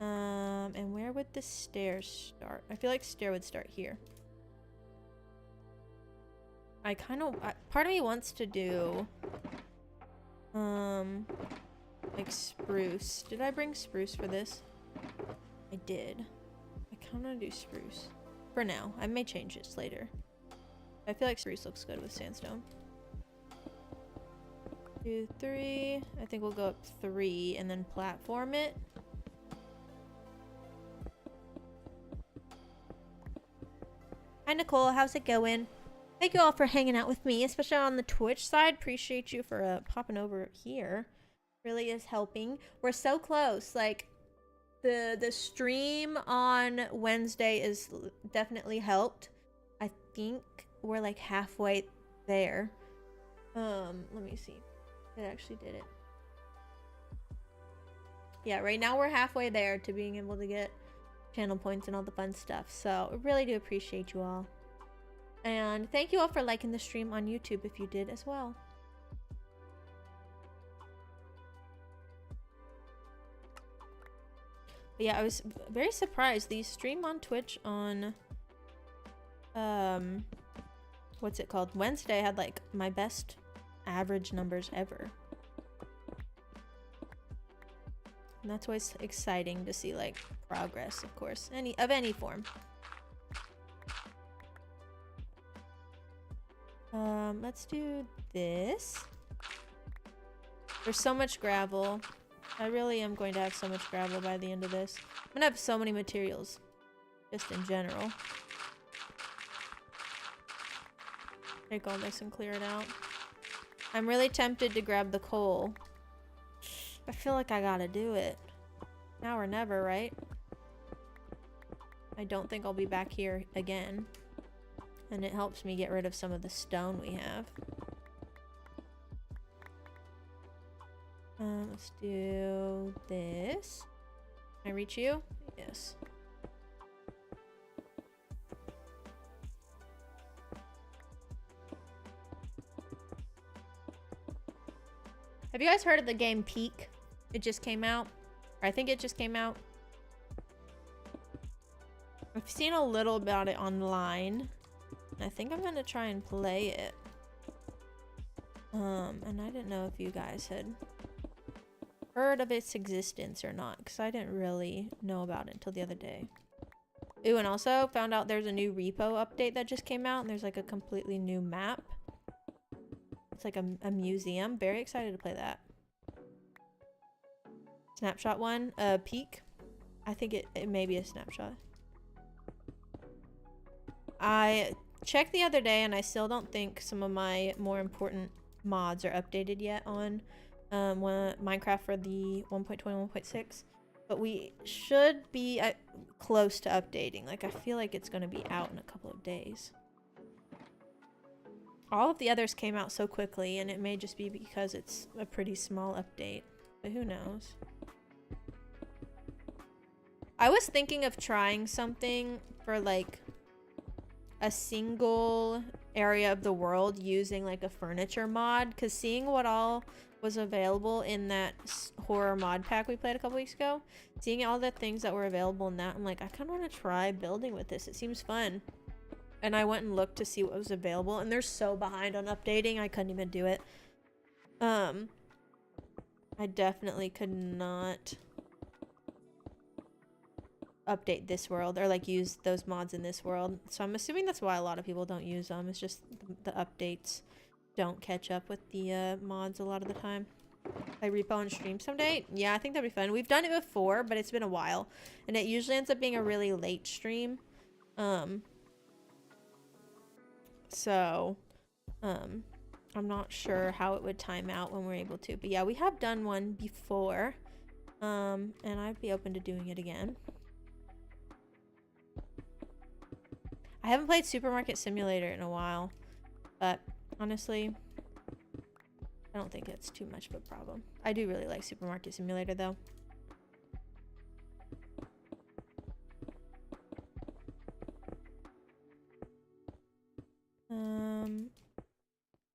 And where would the stairs start? I feel like stair would start here. I kind of... part of me wants to do... like spruce. Did I bring spruce for this? I did. I kind of do spruce. For now. I may change this later. I feel like spruce looks good with sandstone. 2, 3. I think we'll go up 3 and then platform it. Hi Nicole, how's it going? Thank you all for hanging out with me, especially on the Twitch side. Appreciate you for popping over here. Really is helping. We're so close. Like, the stream on Wednesday is definitely helped. I think we're like halfway there. Let me see. It actually did it. Yeah, right now we're halfway there to being able to get channel points and all the fun stuff. So I really do appreciate you all. And thank you all for liking the stream on YouTube if you did as well. But yeah, I was very surprised. The stream on Twitch on what's it called? Wednesday had like my best average numbers ever. And that's always exciting to see, like, progress, of course, of any form. Let's do this. There's so much gravel. I really am going to have so much gravel by the end of this. I'm gonna have so many materials, just in general. Take all this and clear it out. I'm really tempted to grab the coal. I feel like I gotta do it. Now or never, right? I don't think I'll be back here again. And it helps me get rid of some of the stone we have. Let's do this. Can I reach you? Yes. Have you guys heard of the game Peak? It just came out. Or I think it just came out. I've seen a little about it online. I think I'm gonna try and play it. And I didn't know if you guys had heard of its existence or not, because I didn't really know about it until the other day. Ooh, and also found out there's a new repo update that just came out, and there's like a completely new map. It's like a museum. Very excited to play that. Snapshot one, peak. I think it may be a snapshot. I checked the other day and I still don't think some of my more important mods are updated yet on Minecraft for the 1.20 1.6, but we should be close to updating. Like, I feel like it's going to be out in a couple of days. All of the others came out so quickly, and it may just be because it's a pretty small update, but who knows. I was thinking of trying something for like a single area of the world using like a furniture mod, because seeing what all was available in that horror mod pack we played a couple weeks ago, seeing all the things that were available in that, I'm like, I kind of want to try building with this. It seems fun. And I went and looked to see what was available, and they're so behind on updating, I couldn't even do it. I definitely could not update this world or like use those mods in this world, so I'm assuming that's why a lot of people don't use them. It's just the updates don't catch up with the mods a lot of the time. I repo on stream someday. Yeah, I think that'd be fun. We've done it before, but it's been a while, and it usually ends up being a really late stream. So I'm not sure how it would time out when we're able to, but yeah, we have done one before, and I'd be open to doing it again. I haven't played Supermarket Simulator in a while, but honestly, I don't think it's too much of a problem. I do really like Supermarket Simulator though.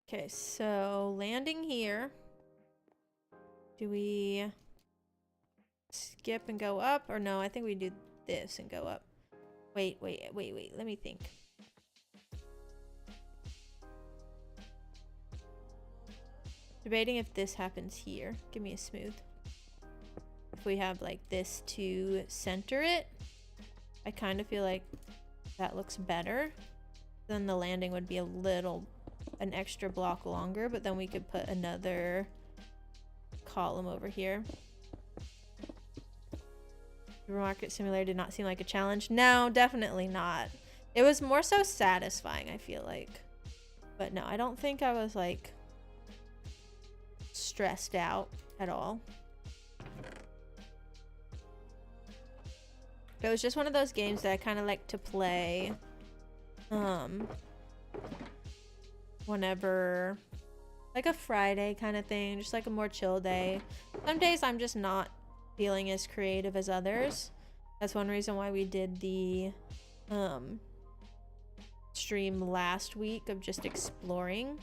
Okay, so landing here. Do we skip and go up, or no? I think we do this and go up. Wait, let me think. Debating if this happens here. Give me a smooth. If we have like this to center it, I kind of feel like that looks better. Then the landing would be an extra block longer, but then we could put another column over here. Supermarket Simulator did not seem like a challenge. No, definitely not. It was more so satisfying, I feel like. But no, I don't think I was like stressed out at all. But it was just one of those games that I kind of like to play whenever, like a Friday kind of thing, just like a more chill day. Some days I'm just not feeling as creative as others. That's one reason why we did the stream last week of just exploring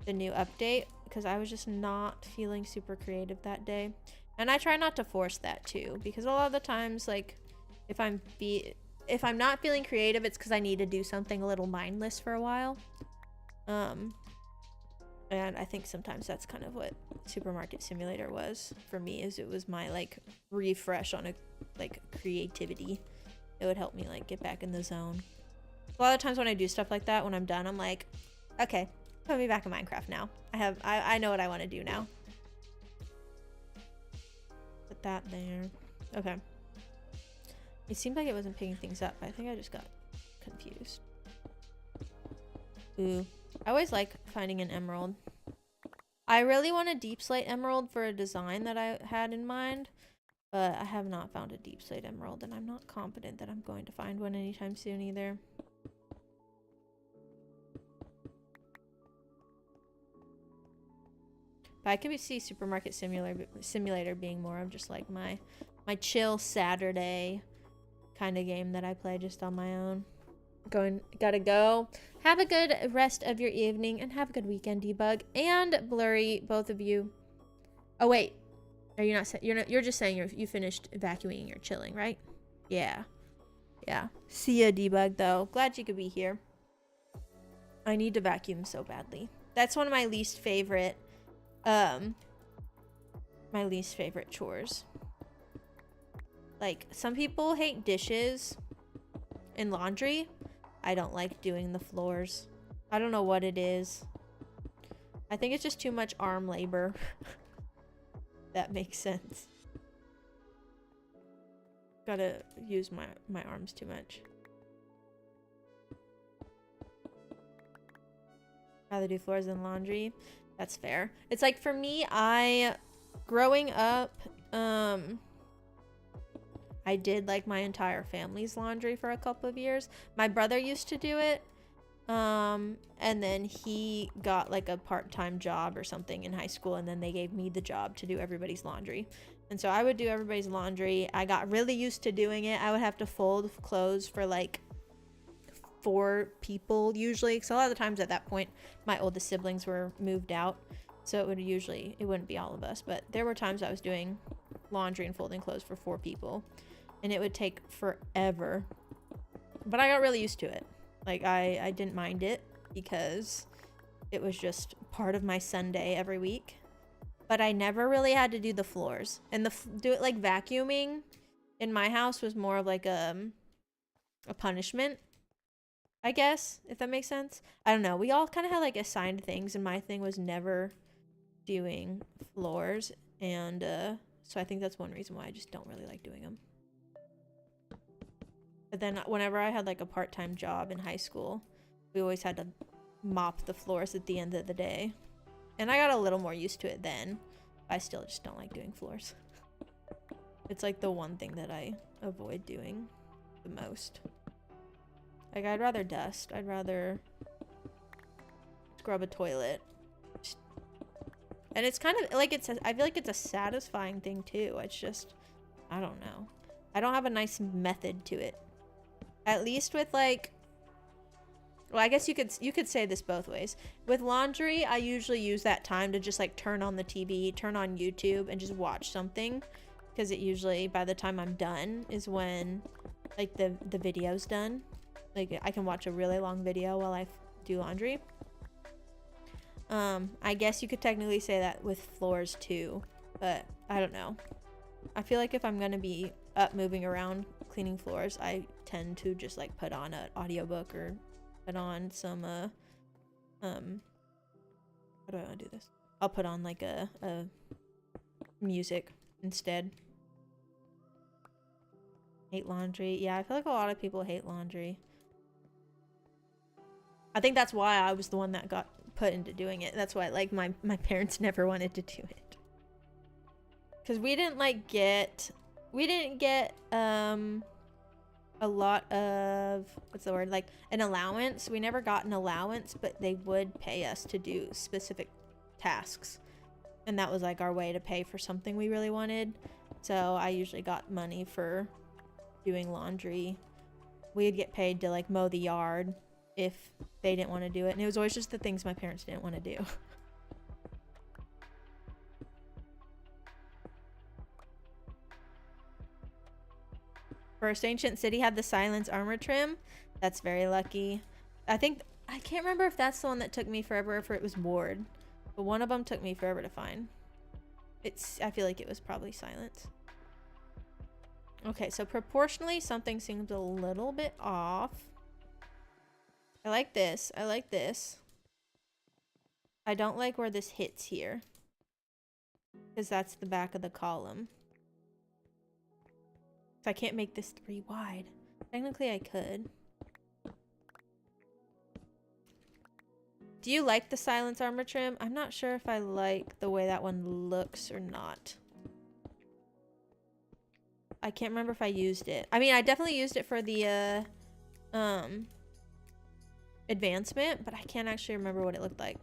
the new update, because I was just not feeling super creative that day. And I try not to force that too, because a lot of the times, like, if I'm not feeling creative, it's because I need to do something a little mindless for a while. And I think sometimes that's kind of what Supermarket Simulator was for me, is it was my like refresh on a like creativity. It would help me like get back in the zone. A lot of times when I do stuff like that, when I'm done, I'm like, okay, put me back in Minecraft now. I know what I want to do now. Put that there. Okay. It seemed like it wasn't picking things up. I think I just got confused. Ooh. I always like finding an emerald. I really want a deep slate emerald for a design that I had in mind, but I have not found a deep slate emerald, and I'm not confident that I'm going to find one anytime soon either. But I can see Supermarket Simulator being more of just like my chill Saturday kind of game that I play just on my own. Gotta go. Have a good rest of your evening, and have a good weekend, Debug and Blurry, both of you. Oh wait, are you not? You're just saying you finished vacuuming and you're chilling, right? Yeah. See ya, Debug. Though glad you could be here. I need to vacuum so badly. That's one of my least favorite chores. Like, some people hate dishes and laundry. I don't like doing the floors. I don't know what it is. I think it's just too much arm labor. That makes sense. Gotta use my arms too much. Rather do floors than laundry. That's fair. It's like, for me, growing up, I did like my entire family's laundry for a couple of years. My brother used to do it. And then he got like a part-time job or something in high school, and then they gave me the job to do everybody's laundry. And so I would do everybody's laundry. I got really used to doing it. I would have to fold clothes for like 4 people usually, because a lot of the times at that point my oldest siblings were moved out, so it wouldn't be all of us, but there were times I was doing laundry and folding clothes for 4 people, and it would take forever, but I got really used to it. Like, I didn't mind it because it was just part of my Sunday every week. But I never really had to do the floors. And do it like vacuuming in my house was more of like a punishment, I guess, if that makes sense. I don't know. We all kind of had like assigned things, and my thing was never doing floors. And so I think that's one reason why I just don't really like doing them. But then whenever I had like a part-time job in high school, we always had to mop the floors at the end of the day. And I got a little more used to it then. I still just don't like doing floors. It's like the one thing that I avoid doing the most. Like, I'd rather dust. I'd rather scrub a toilet. And it's kind of like, I feel like it's a satisfying thing too. It's just, I don't know. I don't have a nice method to it. At least with like, well, I guess you could say this both ways. With laundry, I usually use that time to just like turn on the TV, turn on YouTube, and just watch something, because it usually, by the time I'm done, is when like the video's done. Like, I can watch a really long video while I do laundry. I guess you could technically say that with floors too, but I don't know. I feel like if I'm gonna be up moving around cleaning floors, I tend to just like put on an audiobook or put on some how do I want to do this? I'll put on like a music instead. Hate laundry. Yeah, I feel like a lot of people hate laundry. I think that's why I was the one that got put into doing it. That's why, like, my parents never wanted to do it. Because we didn't get a lot of, what's the word, like an allowance. We never got an allowance, but they would pay us to do specific tasks. And that was like our way to pay for something we really wanted. So I usually got money for doing laundry. We'd get paid to like mow the yard if they didn't want to do it. And it was always just the things my parents didn't want to do. First ancient city had the silence armor trim. That's very lucky. I can't remember if that's the one that took me forever, or if it was board. But one of them took me forever to find. I feel like it was probably silence. Okay, so proportionally something seems a little bit off. I like this. I like this. I don't like where this hits here, because that's the back of the column. So I can't make this 3 wide. Technically I could. Do you like the silence armor trim? I'm not sure if I like the way that one looks or not. I can't remember if I used it. I mean, I definitely used it for the advancement, but I can't actually remember what it looked like.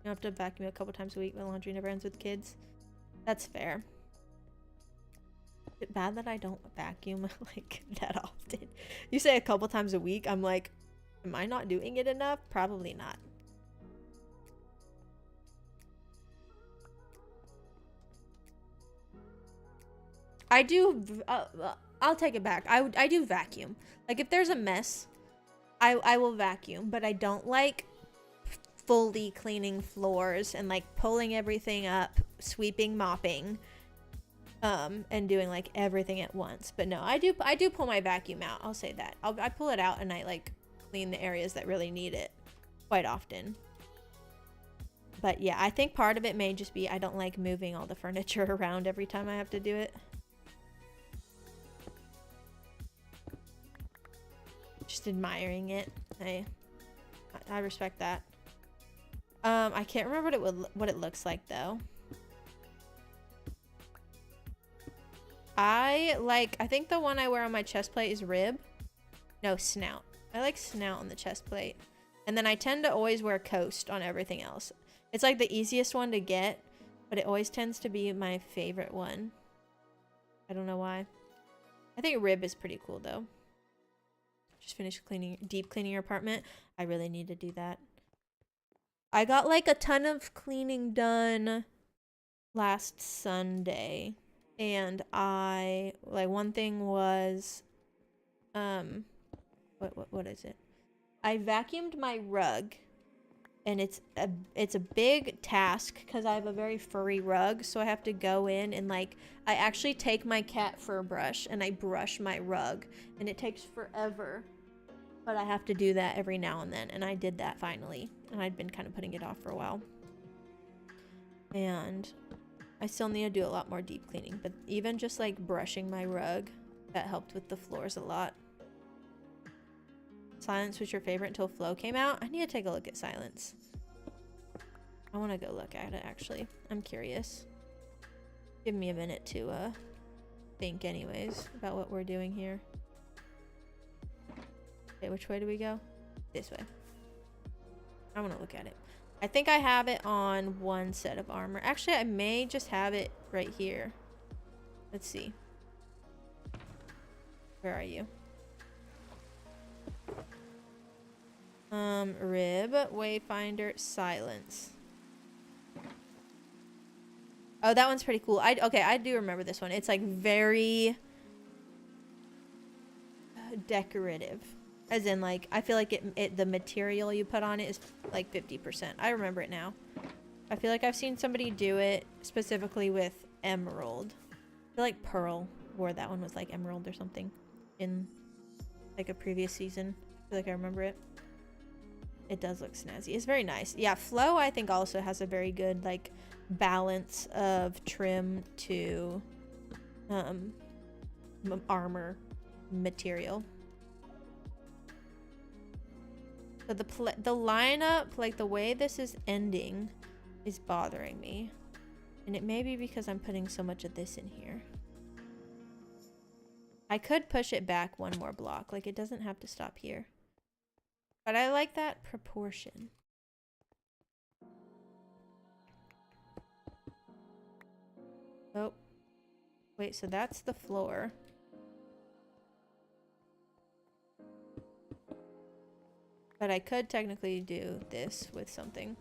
You have to vacuum a couple times a week. My laundry never ends with kids. That's fair. Is it bad that I don't vacuum like that often? You say a couple times a week. I'm like, am I not doing it enough? Probably not. I do, I'll take it back. I do vacuum. Like if there's a mess, I will vacuum, but I don't like fully cleaning floors and like pulling everything up, sweeping, mopping, and doing like everything at once. But no, I do pull my vacuum out. I'll say that. I pull it out and I like clean the areas that really need it quite often. But yeah, I think part of it may just be I don't like moving all the furniture around every time I have to do it. Just admiring it. I respect that. I can't remember what it looks like though. I think the one I wear on my chest plate is rib. No, snout. I like snout on the chest plate. And then I tend to always wear coast on everything else. It's like the easiest one to get, but it always tends to be my favorite one. I don't know why. I think rib is pretty cool though. Just finished deep cleaning your apartment. I really need to do that. I got like a ton of cleaning done last Sunday. And one thing was, what is it? I vacuumed my rug, and it's a big task because I have a very furry rug, so I have to go in and like, I actually take my cat fur brush and I brush my rug, and it takes forever, but I have to do that every now and then, and I did that finally, and I'd been kind of putting it off for a while. And I still need to do a lot more deep cleaning, but even just like brushing my rug, that helped with the floors a lot. Silence was your favorite until Flow came out? I need to take a look at Silence. I want to go look at it actually. I'm curious. Give me a minute to think anyways about what we're doing here. Okay, which way do we go? This way. I want to look at it. I think I have it on one set of armor. Actually, I may just have it right here. Let's see. Where are you? Rib, Wayfinder, Silence. Oh, that one's pretty cool. Okay, I do remember this one. It's like very decorative. As in, like, I feel like the material you put on it is like 50%. I remember it now. I feel like I've seen somebody do it specifically with emerald. I feel like Pearl wore that one with like emerald or something in like a previous season. I feel like I remember it. It does look snazzy. It's very nice. Yeah, Flow I think also has a very good like balance of trim to armor material. So the lineup, like the way this is ending, is bothering me. And it may be because I'm putting so much of this in here. I could push it back one more block. Like it doesn't have to stop here. But I like that proportion. Oh. Wait, so that's the floor. But I could technically do this with something.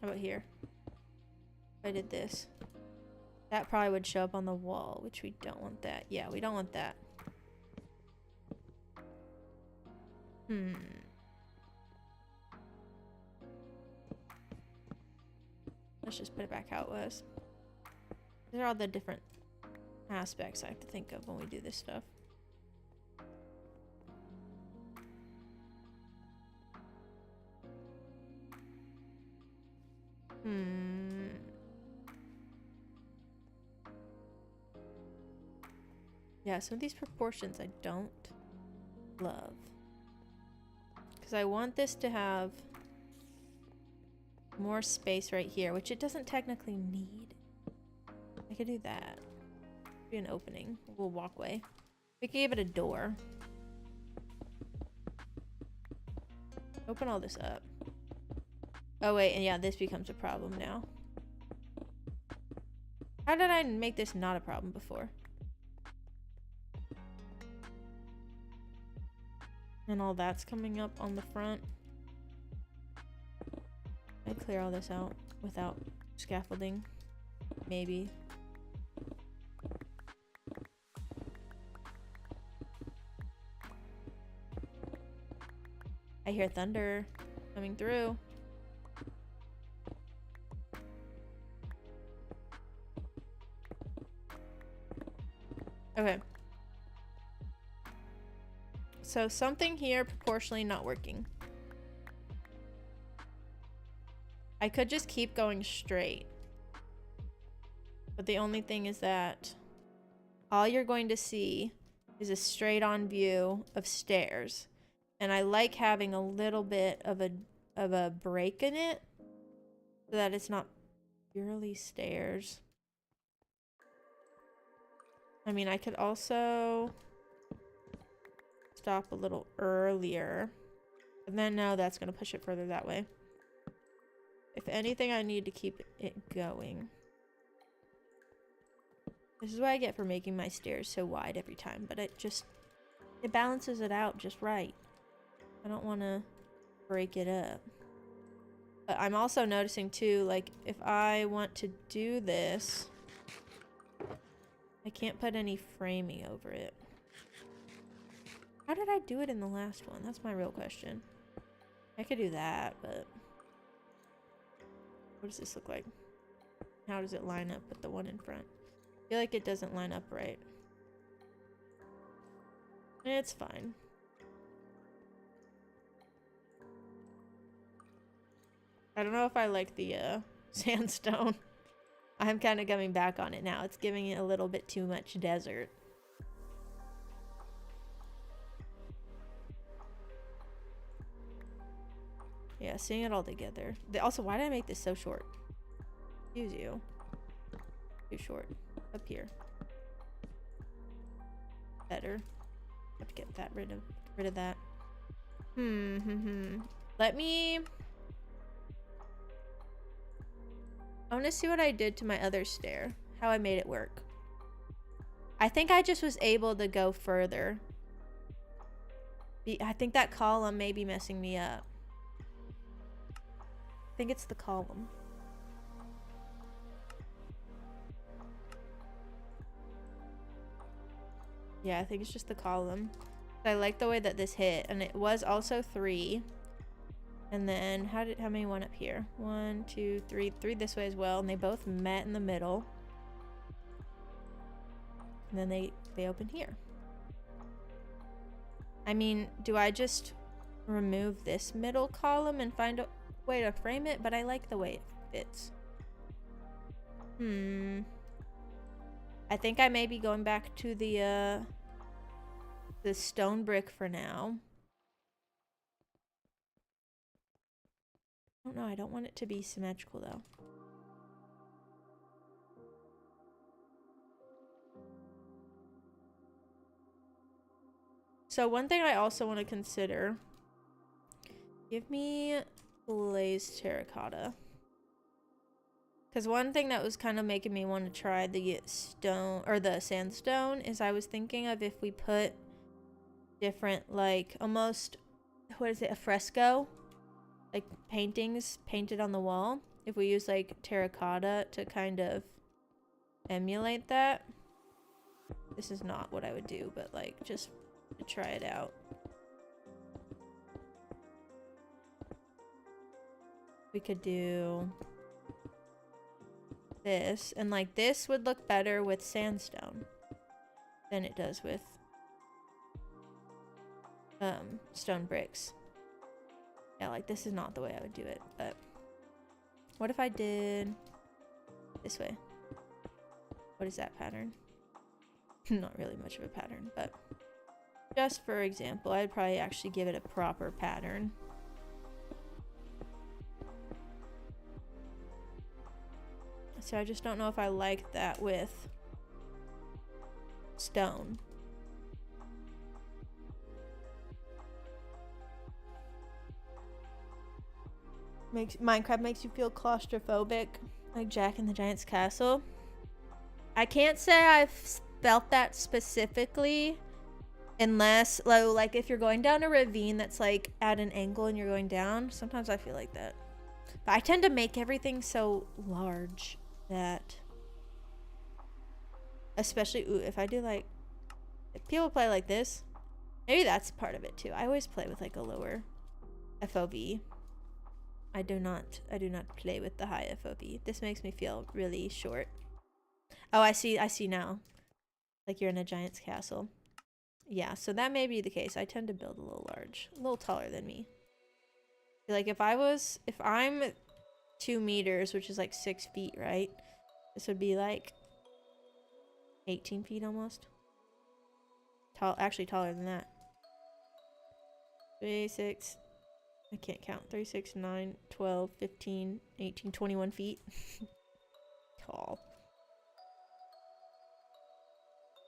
How about here? If I did this. That probably would show up on the wall, which we don't want that. Yeah, we don't want that. Let's just put it back how it was. These are all the different aspects I have to think of when we do this stuff. Yeah, some of these proportions I don't love. Because I want this to have more space right here, which it doesn't technically need. I could do that. Be an opening, a little walkway. We could give it a door. Open all this up. Oh wait, and yeah, this becomes a problem now. How did I make this not a problem before? And all that's coming up on the front. I clear all this out without scaffolding. maybe. I hear thunder coming through. Okay. So something here proportionally not working. I could just keep going straight. But the only thing is that all you're going to see is a straight on view of stairs. And I like having a little bit of a break in it so that it's not purely stairs. I mean, I could also stop a little earlier. But then no, that's going to push it further that way. If anything, I need to keep it going. This is what I get for making my stairs so wide every time, but it balances it out just right. I don't want to break it up. But I'm also noticing too, like, if I want to do this, I can't put any framing over it. How did I do it in the last one? That's my real question. I could do that, but what does this look like? How does it line up with the one in front? I feel like it doesn't line up right. It's fine. I don't know if I like the sandstone. I'm kind of coming back on it now. It's giving it a little bit too much desert. Yeah, seeing it all together. Also, why did I make this so short? Excuse you. Too short. Up here. Better. Have to get that rid of that. Let me. I want to see what I did to my other stair. How I made it work. I think I just was able to go further. I think that column may be messing me up. I think it's the column. Yeah, I think it's just the column. I like the way that this hit, and it was also 3. And then how many went up here? 1, 2, 3, 3 this way as well, and they both met in the middle. And then they open here. I mean, do I just remove this middle column and find a way to frame it? But I like the way it fits. I think I may be going back to the stone brick for now. I don't know, I don't want it to be symmetrical though. So one thing I also want to consider, give me glazed terracotta. Because one thing that was kind of making me want to try the stone or the sandstone is I was thinking of if we put different, like, almost, what is it, a fresco? Like paintings painted on the wall. If we use like terracotta to kind of emulate that. This is not what I would do, but like just to try it out. We could do this, and like this would look better with sandstone than it does with stone bricks. Yeah, like this is not the way I would do it, but what if I did this way? What is that pattern? Not really much of a pattern, but just for example, I'd probably actually give it a proper pattern. So I just don't know if I like that with stone. Minecraft makes you feel claustrophobic, like Jack in the Giant's Castle. I can't say I've felt that specifically, unless like if you're going down a ravine that's like at an angle and you're going down. Sometimes I feel like that, but I tend to make everything so large that Especially, ooh, if I do like, if people play like this, maybe that's part of it too. I always play with like a lower FOV. I do not play with the high FOV. This makes me feel really short. Oh, I see now. Like you're in a giant's castle. Yeah, so that may be the case. I tend to build a little large, a little taller than me. Like if I'm 2 meters, which is like 6 feet, right? This would be like 18 feet almost. Actually taller than that. 3, 6, I can't count. 3, 6, 9, 12, 15, 18, 21 feet. Tall.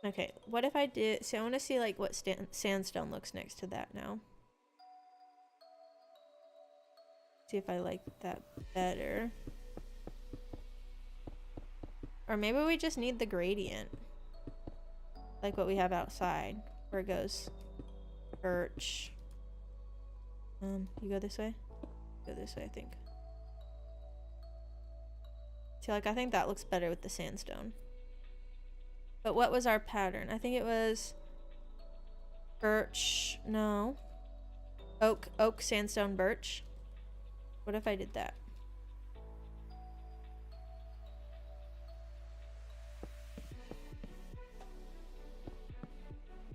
Okay, what if I did... So I want to see like what sandstone looks next to that now. See if I like that better. Or maybe we just need the gradient. Like what we have outside. Where it goes birch. You go this way? Go this way, I think. See, like, I think that looks better with the sandstone. But what was our pattern? I think it was birch. No. Oak, sandstone, birch. What if I did that?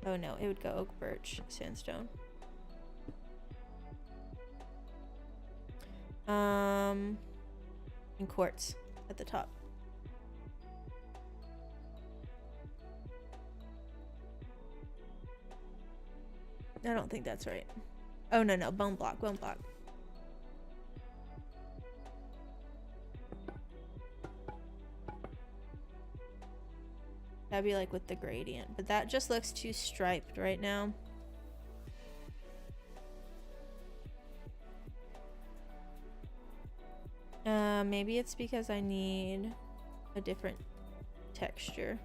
Oh no, it would go oak, birch, sandstone. And quartz at the top. I don't think that's right. Oh no, bone block. That'd be like with the gradient, but that just looks too striped right now. Maybe it's because I need a different texture.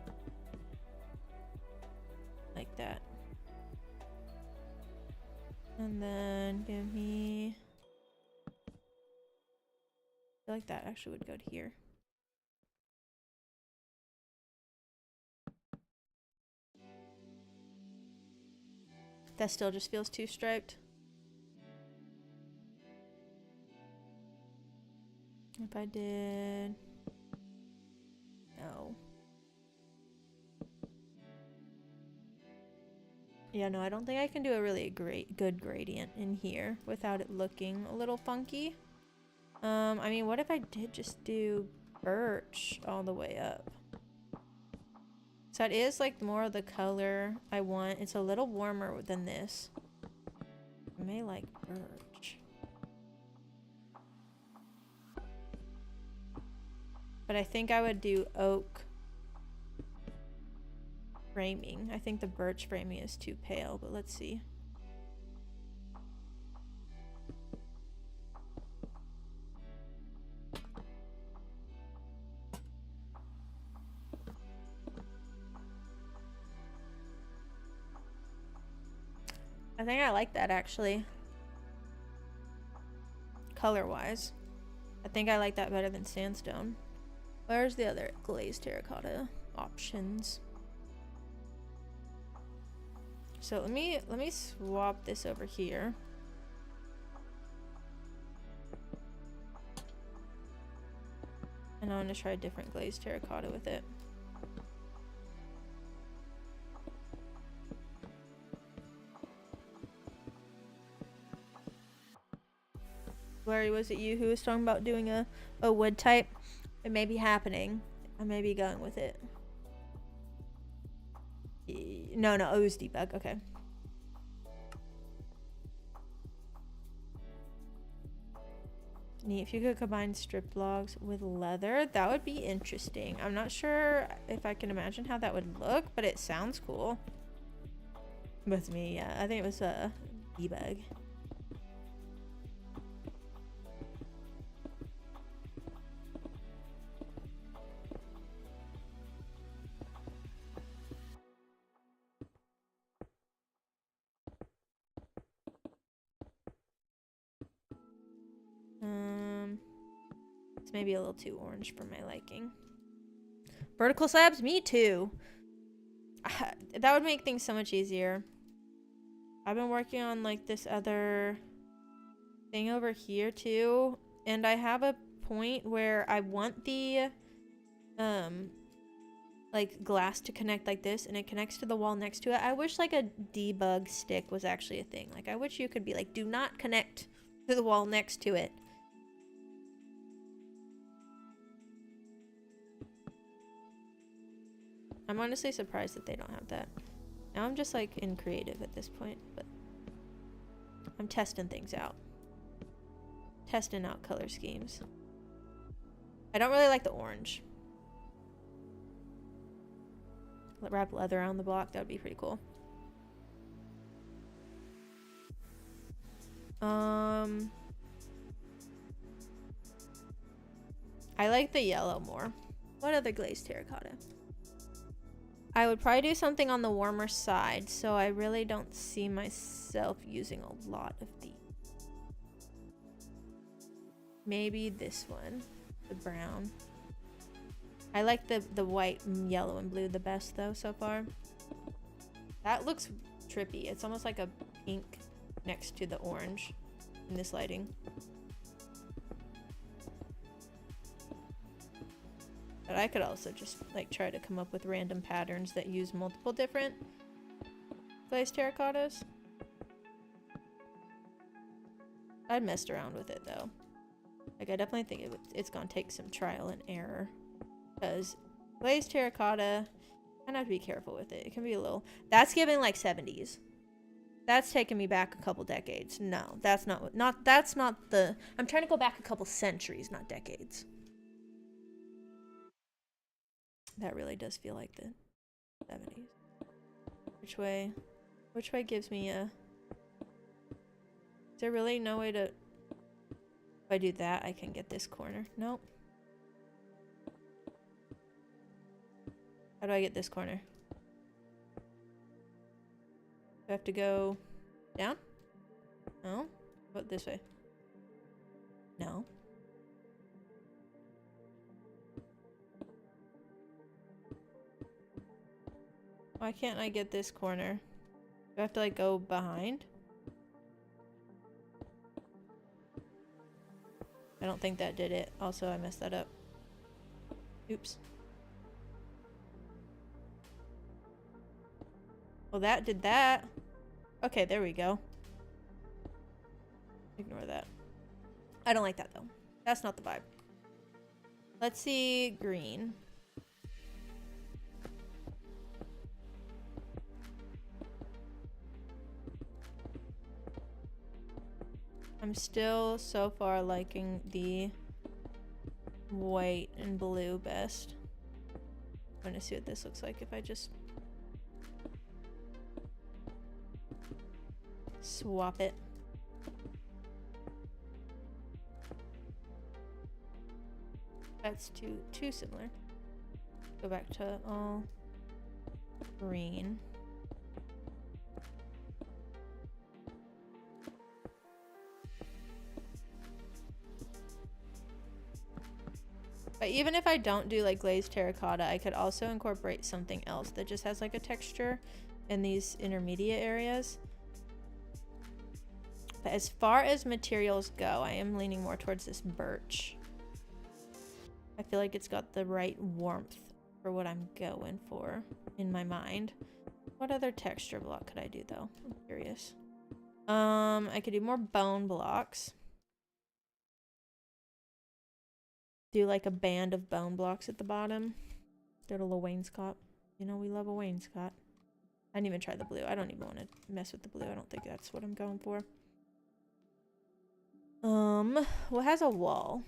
Like that. And then give me... I feel like that actually would go to here. That still just feels too striped. If I did... No. Yeah, no, I don't think I can do a really good gradient in here without it looking a little funky. I mean, what if I did just do birch all the way up? So that is like more of the color I want. It's a little warmer than this. I may like birch. But I think I would do oak framing. I think the birch framing is too pale, but let's see. I think I like that actually. Color-wise. I think I like that better than sandstone. Where's the other glazed terracotta options? So let me swap this over here. And I want to try a different glazed terracotta with it. Larry, was it you who was talking about doing a wood type? It may be happening. I may be going with it. No, it was debug. Okay. Neat. If you could combine strip logs with leather, that would be interesting. I'm not sure if I can imagine how that would look, but it sounds cool. With me, yeah. I think it was a debug. It's maybe a little too orange for my liking. Vertical slabs? Me too. That would make things so much easier. I've been working on like this other thing over here too, and I have a point where I want the like glass to connect like this, and it connects to the wall next to it. I wish like a debug stick was actually a thing. Like I wish you could be like, do not connect to the wall next to it. I'm honestly surprised that they don't have that. Now I'm just like in creative at this point, but I'm testing things out. Testing out color schemes. I don't really like the orange. Wrap leather around the block, that would be pretty cool. I like the yellow more. What other glazed terracotta? I would probably do something on the warmer side, so I really don't see myself using a lot of these. Maybe this one, the brown. I like the white, yellow, and blue the best though so far. That looks trippy. It's almost like a pink next to the orange in this lighting. But I could also just like try to come up with random patterns that use multiple different glazed terracottas. I messed around with it though. Like I definitely think it's gonna take some trial and error, because glazed terracotta, I have to be careful with it. It can be a little. That's giving like 70s. That's taking me back a couple decades. No, that's not. That's not the. I'm trying to go back a couple centuries, not decades. That really does feel like the 70s. Which way? Which way gives me a... Is there really no way to... If I do that, I can get this corner. Nope. How do I get this corner? Do I have to go down? No. What, this way? No. Why can't I get this corner? Do I have to like go behind? I don't think that did it. Also, I messed that up. Oops. Well, that did that. Okay, there we go. Ignore that. I don't like that though. That's not the vibe. Let's see green. I'm still so far liking the white and blue best. I'm gonna see what this looks like if I just swap it. That's too similar. Go back to all green. But even if I don't do like glazed terracotta, I could also incorporate something else that just has like a texture in these intermediate areas. But as far as materials go, I am leaning more towards this birch. I feel like it's got the right warmth for what I'm going for in my mind. What other texture block could I do though? I'm curious. I could do more bone blocks. Do like a band of bone blocks at the bottom. Do a little wainscot. You know, we love a wainscot. I didn't even try the blue. I don't even want to mess with the blue. I don't think that's what I'm going for. What has a wall?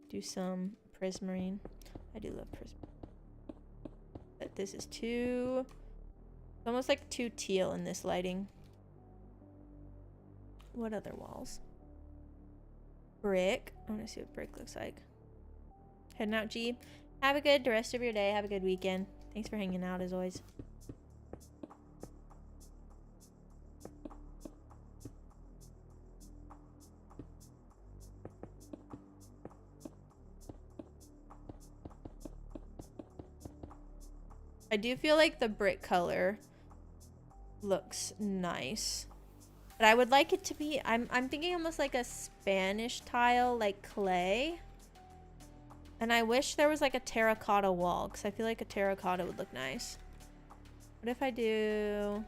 Do some prismarine. I do love prismarine. But this is too... It's almost like too teal in this lighting. What other walls? Brick. I want to see what brick looks like. Heading out, G. Have a good rest of your day. Have a good weekend. Thanks for hanging out as always. I do feel like the brick color looks nice. But I would like it to be, I'm thinking almost like a Spanish tile, like clay. And I wish there was like a terracotta wall, because I feel like a terracotta would look nice. What if I do...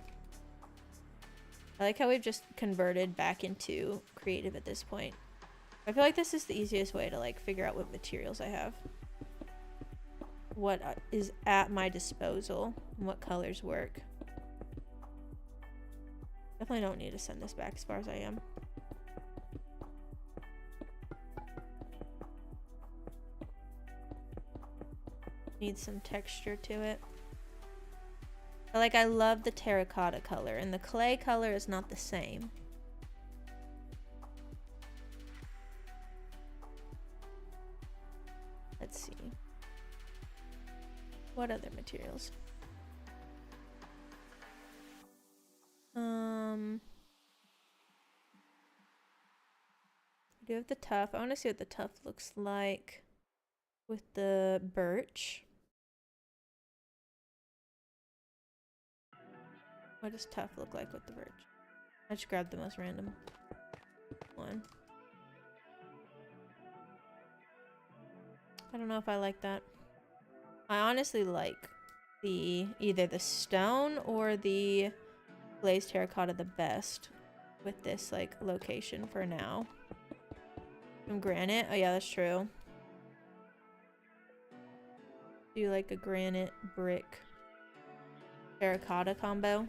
I like how we've just converted back into creative at this point. I feel like this is the easiest way to like figure out what materials I have. What is at my disposal and what colors work. Definitely don't need to send this back as far as I am. Needs some texture to it. But, I love the terracotta color, and the clay color is not the same. Let's see. What other materials? I do have the tuff. I want to see what the tuff looks like with the birch. What does tuff look like with the birch? I just grabbed the most random one. I don't know if I like that. I honestly like the either the stone or the glazed terracotta the best with this like location for now. Some granite. Oh yeah, that's true. Do like a granite brick terracotta combo.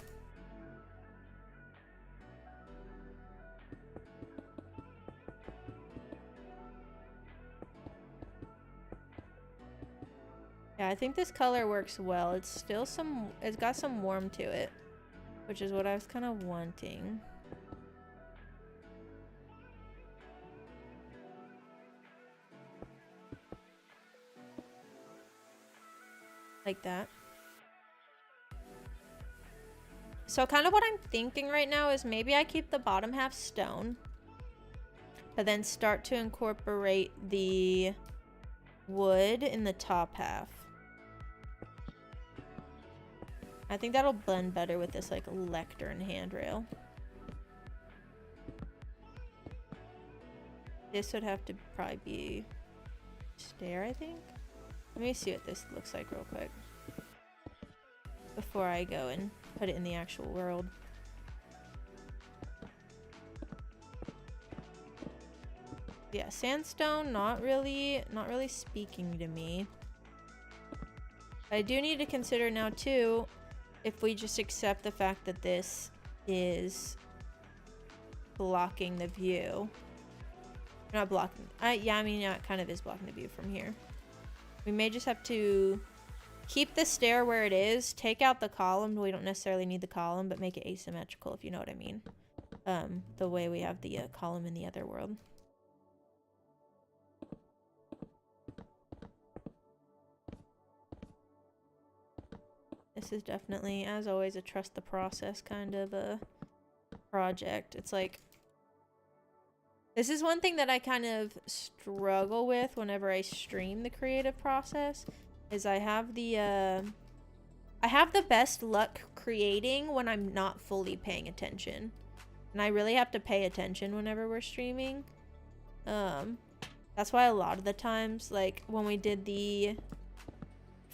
Yeah, I think this color works well. It's still it's got some warmth to it, which is what I was kind of wanting. Like that. So kind of what I'm thinking right now is maybe I keep the bottom half stone, but then start to incorporate the wood in the top half. I think that'll blend better with this like lectern handrail. This would have to probably be stair, I think. Let me see what this looks like real quick before I go and put it in the actual world. Yeah, sandstone, not really speaking to me. I do need to consider now too, if we just accept the fact that this is blocking the view. Not blocking, yeah, I mean, yeah, it kind of is blocking the view from here. We may just have to keep the stair where it is, take out the column. We don't necessarily need the column, but make it asymmetrical, if you know what I mean. The way we have the column in the other world. This is definitely, as always, a trust the process kind of a project. It's like, this is one thing that I kind of struggle with whenever I stream the creative process, is I have the best luck creating when I'm not fully paying attention. And I really have to pay attention whenever we're streaming. That's why a lot of the times, like when we did the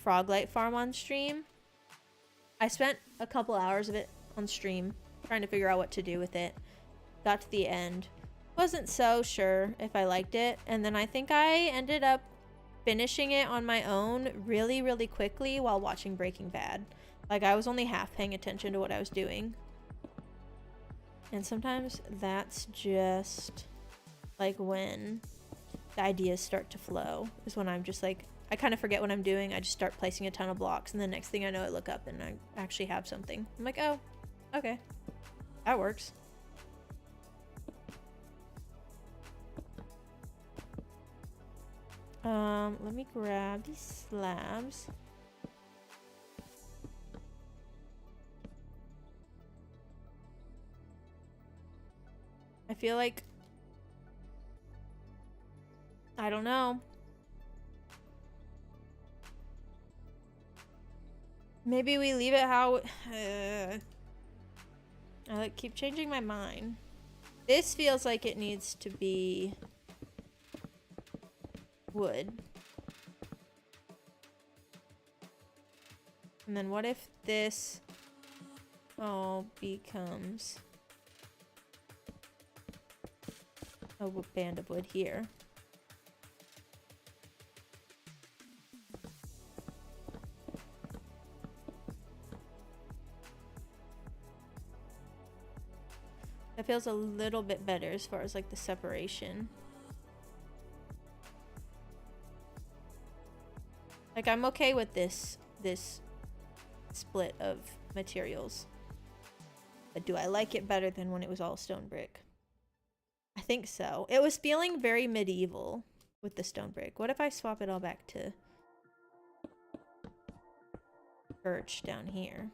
Froglight farm on stream, I spent a couple hours of it on stream trying to figure out what to do with it. Got to the end. Wasn't so sure if I liked it, and then I think I ended up finishing it on my own really, really quickly while watching Breaking Bad. Like, I was only half paying attention to what I was doing. And sometimes that's just like when the ideas start to flow, is when I'm just like, I kind of forget what I'm doing. I just start placing a ton of blocks, and the next thing I know, I look up and I actually have something. I'm like, oh, okay, that works. Let me grab these slabs. I feel like, I don't know. Maybe we leave it how... I like keep changing my mind. This feels like it needs to be wood. And then what if this all becomes a band of wood here? That feels a little bit better as far as like the separation. Like I'm okay with this split of materials. But do I like it better than when it was all stone brick? I think so. It was feeling very medieval with the stone brick. What if I swap it all back to birch down here?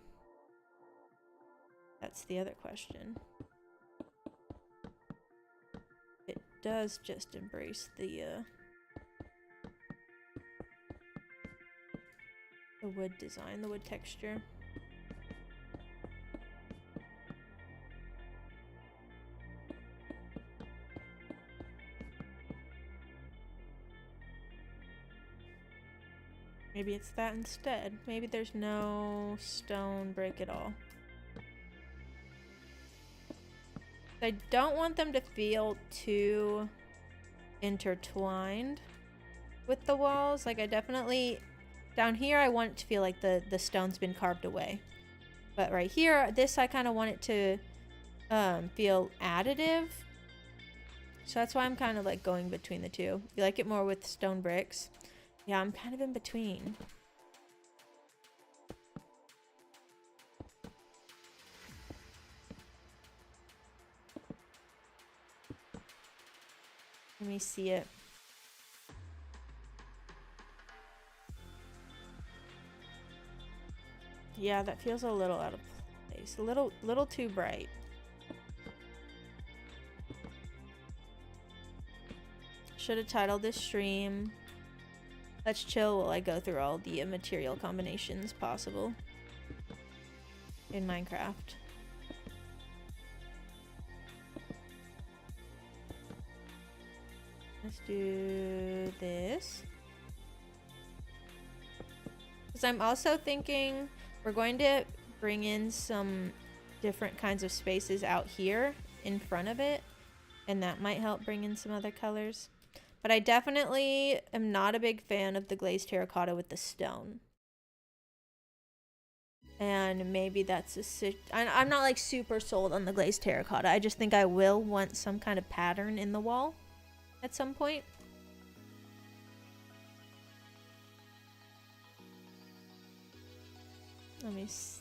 That's the other question. It does just embrace the wood design, the wood texture. Maybe it's that instead. Maybe there's no stone brick at all. I don't want them to feel too intertwined with the walls. Like I definitely, down here I want it to feel like the stone's been carved away. But right here, this I kind of want it to feel additive. So that's why I'm kind of like going between the two. You like it more with stone bricks? Yeah, I'm kind of in between. Let me see it. Yeah, that feels a little out of place. A little too bright. Should have titled this stream "Let's Chill" while I go through all the material combinations possible in Minecraft. Let's do this. Because I'm also thinking we're going to bring in some different kinds of spaces out here in front of it. And that might help bring in some other colors. But I definitely am not a big fan of the glazed terracotta with the stone. And maybe that's I'm not like super sold on the glazed terracotta. I just think I will want some kind of pattern in the wall at some point. Let me see.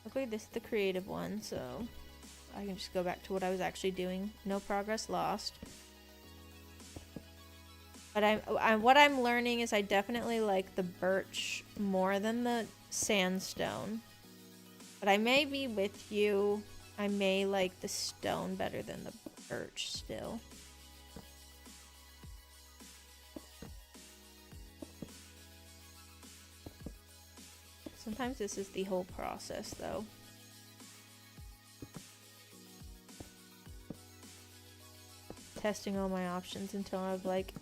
Luckily this is the creative one, so I can just go back to what I was actually doing. No progress lost. But what I'm learning is I definitely like the birch more than the sandstone. But I may be with you. I may like the stone better than the birch still. Sometimes this is the whole process, though. Testing all my options until I've like...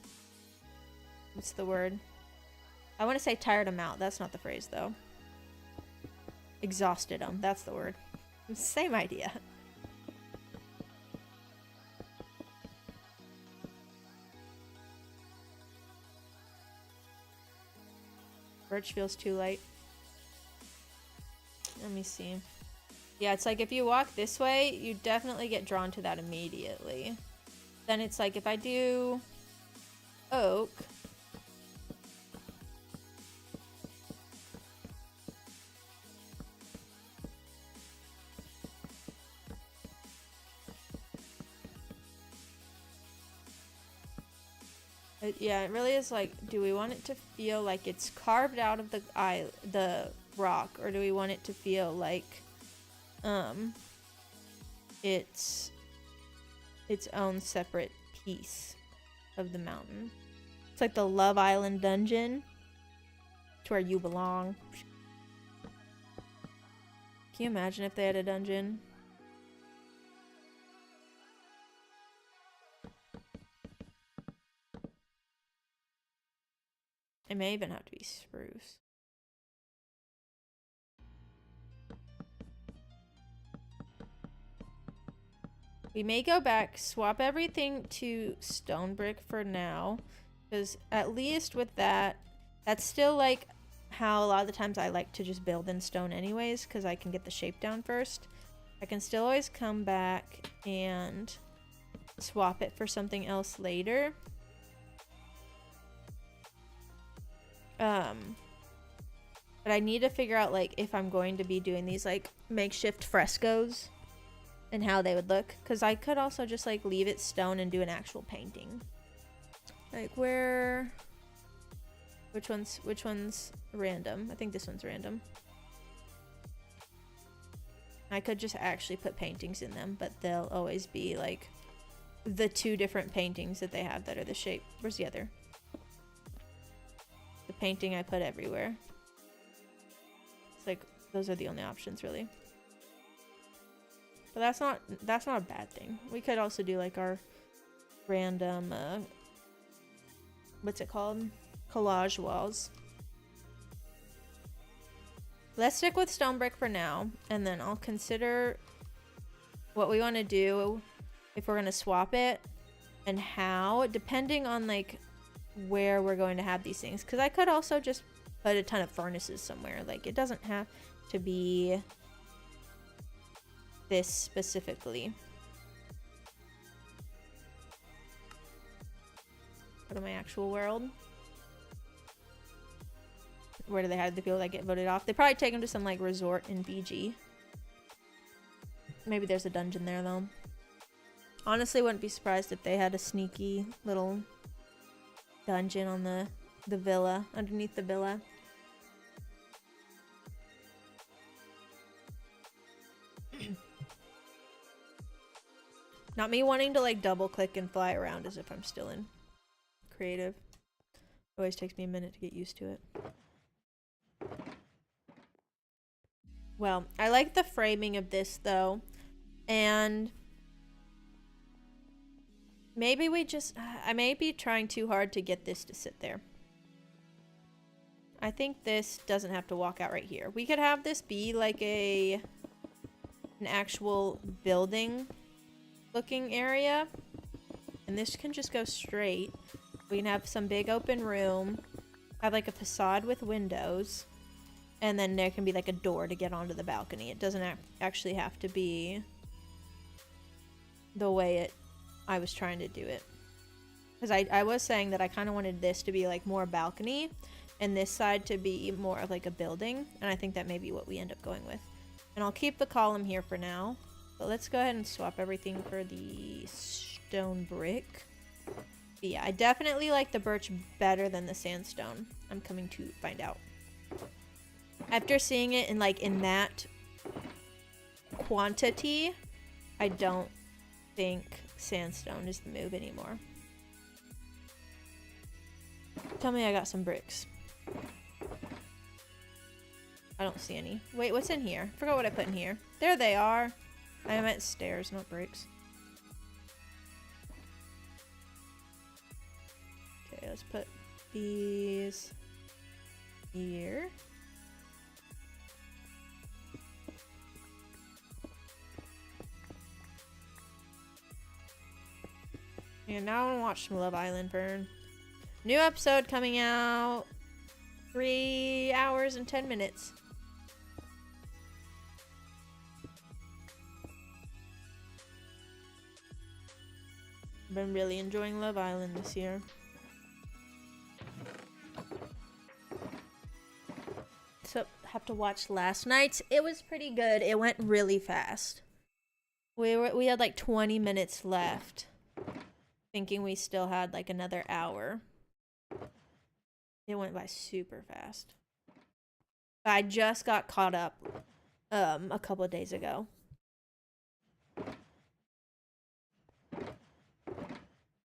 What's the word? I want to say tired them out. That's not the phrase, though. Exhausted them. That's the word. Same idea. Birch feels too light. Let me see. Yeah, it's like if you walk this way, you definitely get drawn to that immediately. Then it's like if I do oak... Yeah, it really is like, do we want it to feel like it's carved out of the rock, or do we want it to feel like it's its own separate piece of the mountain? It's like the Love Island dungeon. It's where you belong. Can you imagine if they had a dungeon? It may even have to be spruce. We may go back, swap everything to stone brick for now. Because at least with that, that's still like how a lot of the times I like to just build in stone anyways, because I can get the shape down first. I can still always come back and swap it for something else later. But I need to figure out like if I'm going to be doing these like makeshift frescoes and how they would look, because I could also just like leave it stone and do an actual painting. Like where, which one's random? I think this one's random. I could just actually put paintings in them, but they'll always be like the two different paintings that they have that are the shape. Where's the other? The painting I put everywhere. It's like those are the only options really. But that's not a bad thing. We could also do like our random what's it called? Collage walls. Let's stick with stone brick for now, and then I'll consider what we want to do if we're going to swap it and how, depending on like where we're going to have these things. Because I could also just put a ton of furnaces somewhere. Like it doesn't have to be this specifically. Go to my actual world. Where do they have the people that get voted off? They probably take them to some like resort in BG. Maybe there's a dungeon there though. Honestly, wouldn't be surprised if they had a sneaky little dungeon on the villa, underneath the villa. Not me wanting to like double click and fly around as if I'm still in creative. It always takes me a minute to get used to it. Well, I like the framing of this though, and maybe I may be trying too hard to get this to sit there. I think this doesn't have to walk out right here. We could have this be like an actual building looking area, and this can just go straight. We can have some big open room, have like a facade with windows, and then there can be like a door to get onto the balcony. It doesn't actually have to be the way I was trying to do it. Because I was saying that I kind of wanted this to be like more balcony and this side to be more of like a building. And I think that may be what we end up going with. And I'll keep the column here for now. But let's go ahead and swap everything for the stone brick. But yeah, I definitely like the birch better than the sandstone. I'm coming to find out. After seeing it in like in that quantity, I don't think sandstone is the move anymore. Tell me I got some bricks. I don't see any. Wait, what's in here? I forgot what I put in here. There they are. I meant stairs, not bricks. Okay, let's put these here. And now I want to watch some Love Island, Fern. New episode coming out 3 hours and 10 minutes. I've been really enjoying Love Island this year. So, have to watch last night's. It was pretty good. It went really fast. We had like 20 minutes left. Thinking we still had like another hour. It went by super fast. I just got caught up a couple of days ago.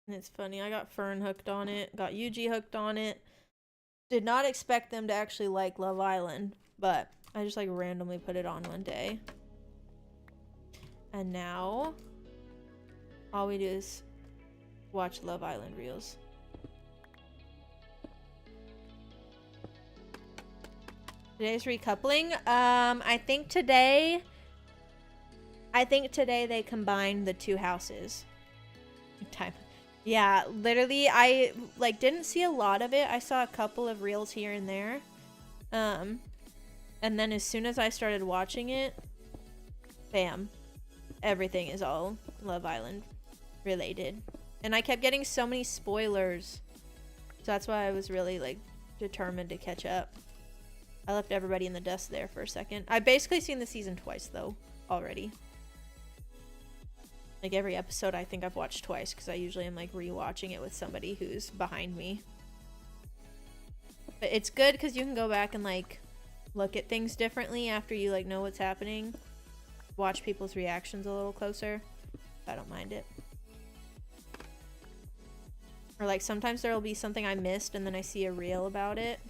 And it's funny, I got Fern hooked on it, got Yuji hooked on it. Did not expect them to actually like Love Island, but I just like randomly put it on one day. And now all we do is watch Love Island reels. Today's recoupling. I think today they combined the two houses. Time. Yeah, literally I like didn't see a lot of it. I saw a couple of reels here and there. And then as soon as I started watching it, bam. Everything is all Love Island related. And I kept getting so many spoilers. So that's why I was really like determined to catch up. I left everybody in the dust there for a second. I've basically seen the season twice though already. Like every episode I think I've watched twice because I usually am like rewatching it with somebody who's behind me. But it's good because you can go back and like look at things differently after you like know what's happening. Watch people's reactions a little closer. I don't mind it. Or like sometimes there will be something I missed and then I see a reel about it.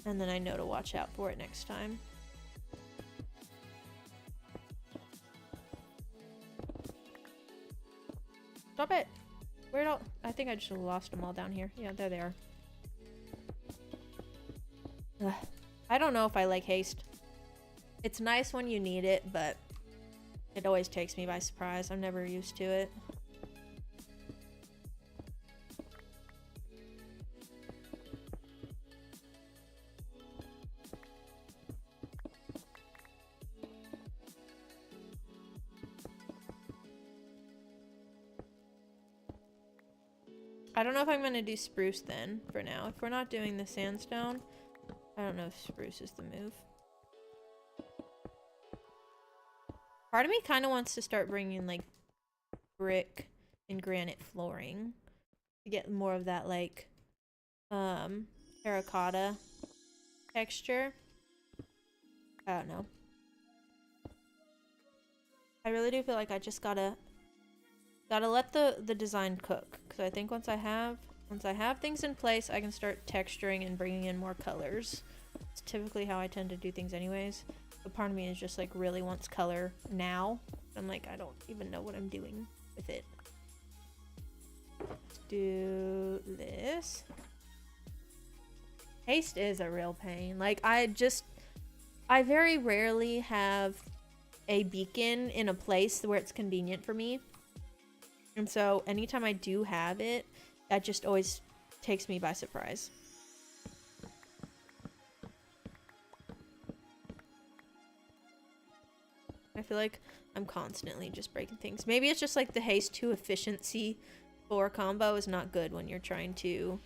And then I know to watch out for it next time. Stop it! Where'd all... I think I just lost them all down here. Yeah, there they are. Ugh. I don't know if I like haste. It's nice when you need it, but it always takes me by surprise. I'm never used to it. I don't know if I'm going to do spruce then, for now. If we're not doing the sandstone, I don't know if spruce is the move. Part of me kind of wants to start bringing, like, brick and granite flooring. To get more of that, like, terracotta texture. I don't know. I really do feel like I just gotta let the design cook, because I think once I have things in place, I can start texturing and bringing in more colors. It's typically how I tend to do things anyways, but part of me is just like really wants color now. I'm like, I don't even know what I'm doing with it. Let's do this. Haste is a real pain. Like I very rarely have a beacon in a place where it's convenient for me. And so anytime I do have it, that just always takes me by surprise. I feel like I'm constantly just breaking things. Maybe it's just like the haste to efficiency 4 combo is not good when you're trying to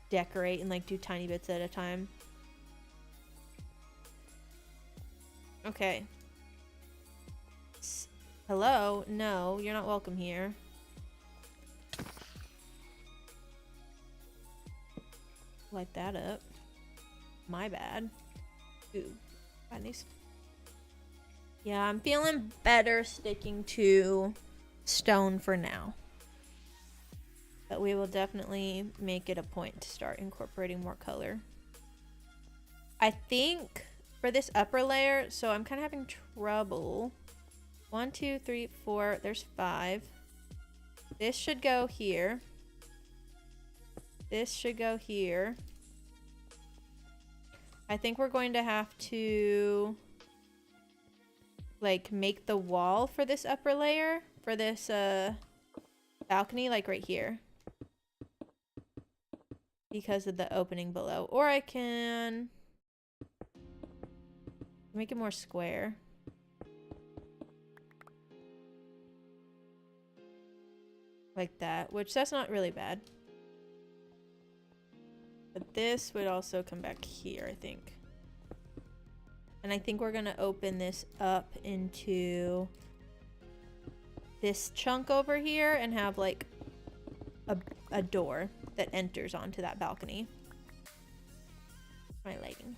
decorate and like do tiny bits at a time. Okay. Hello? No, you're not welcome here. Light that up. My bad. Ooh, find these. Yeah, I'm feeling better sticking to stone for now. But we will definitely make it a point to start incorporating more color. I think for this upper layer, so I'm kind of having trouble. 1, 2, 3, 4. There's 5. This should go here. This should go here. I think we're going to have to like make the wall for this upper layer, for this balcony, like right here, because of the opening below. Or I can make it more square. Like that, which that's not really bad. But this would also come back here, I think. And I think we're gonna open this up into this chunk over here and have like a door that enters onto that balcony. My lighting.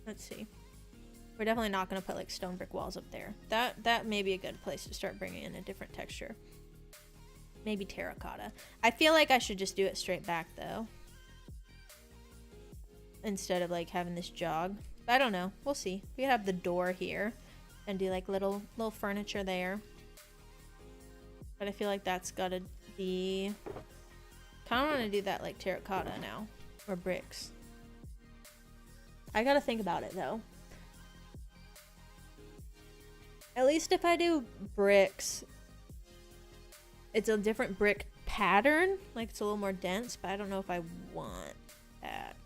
Let's see. We're definitely not going to put like stone brick walls up there. That may be a good place to start bringing in a different texture. Maybe terracotta. I feel like I should just do it straight back though, instead of like having this jog. But I don't know. We'll see. We have the door here and do like little furniture there. But I feel like that's got to be... kind of want to do that like terracotta now. Or bricks. I got to think about it though. At least if I do bricks, it's a different brick pattern. Like it's a little more dense, but I don't know if I want that.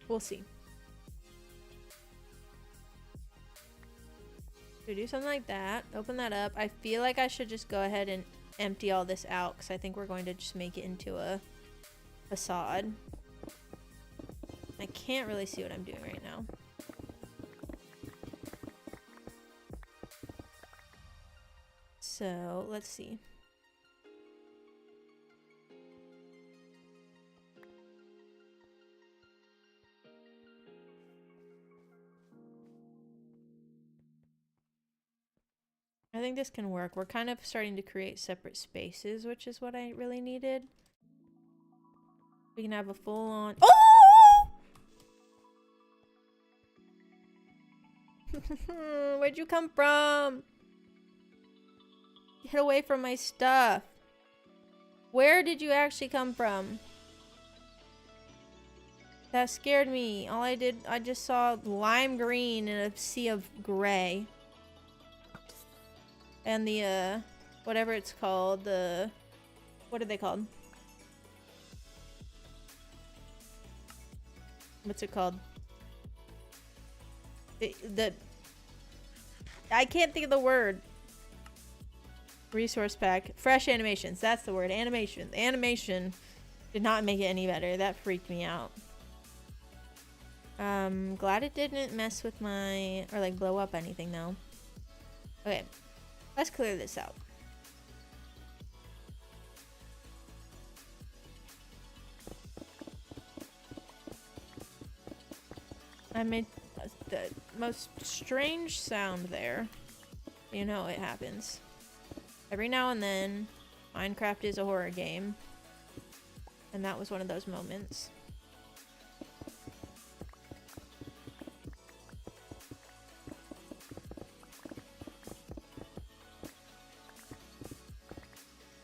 We'll see. So do something like that. Open that up. I feel like I should just go ahead and empty all this out because I think we're going to just make it into a facade. I can't really see what I'm doing right now. So let's see. I think this can work. We're kind of starting to create separate spaces, which is what I really needed. We can have a full-on... Oh! Where'd you come from? Get away from my stuff. Where did you actually come from? That scared me. I just saw lime green and a sea of gray. And the, whatever it's called, what are they called? What's it called? I can't think of the word. Resource pack. Fresh animations. That's the word. Animation. The animation did not make it any better. That freaked me out. Glad it didn't mess with my, or like blow up anything though. Okay. Let's clear this out. I made the most strange sound there. You know it happens. Every now and then, Minecraft is a horror game. And that was one of those moments.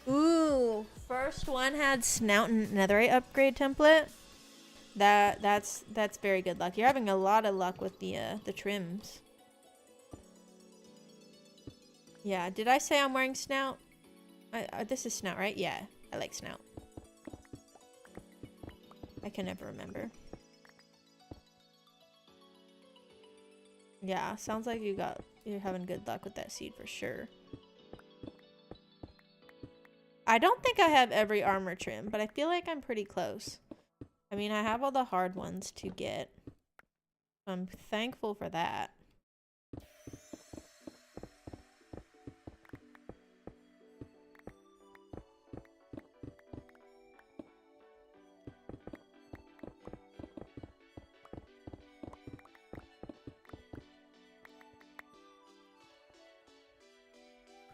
Ooh, first one had snout and netherite upgrade template. That's very good luck. You're having a lot of luck with the trims. Yeah, did I say I'm wearing snout? This is snout, right? Yeah, I like snout. I can never remember. Yeah, sounds like you're having good luck with that seed for sure. I don't think I have every armor trim, but I feel like I'm pretty close. I mean, I have all the hard ones to get. I'm thankful for that.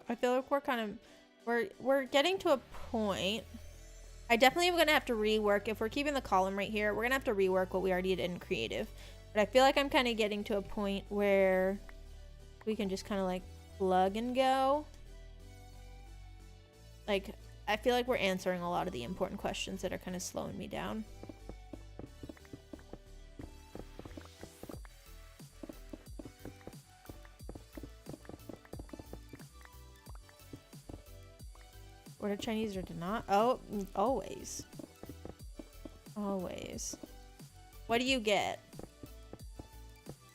I feel like we're kind of... We're getting to a point. I definitely am going to have to rework. If we're keeping the column right here, we're going to have to rework what we already did in creative. But I feel like I'm kind of getting to a point where we can just kind of like plug and go. Like, I feel like we're answering a lot of the important questions that are kind of slowing me down. Order Chinese or do not? Oh, always. Always. What do you get?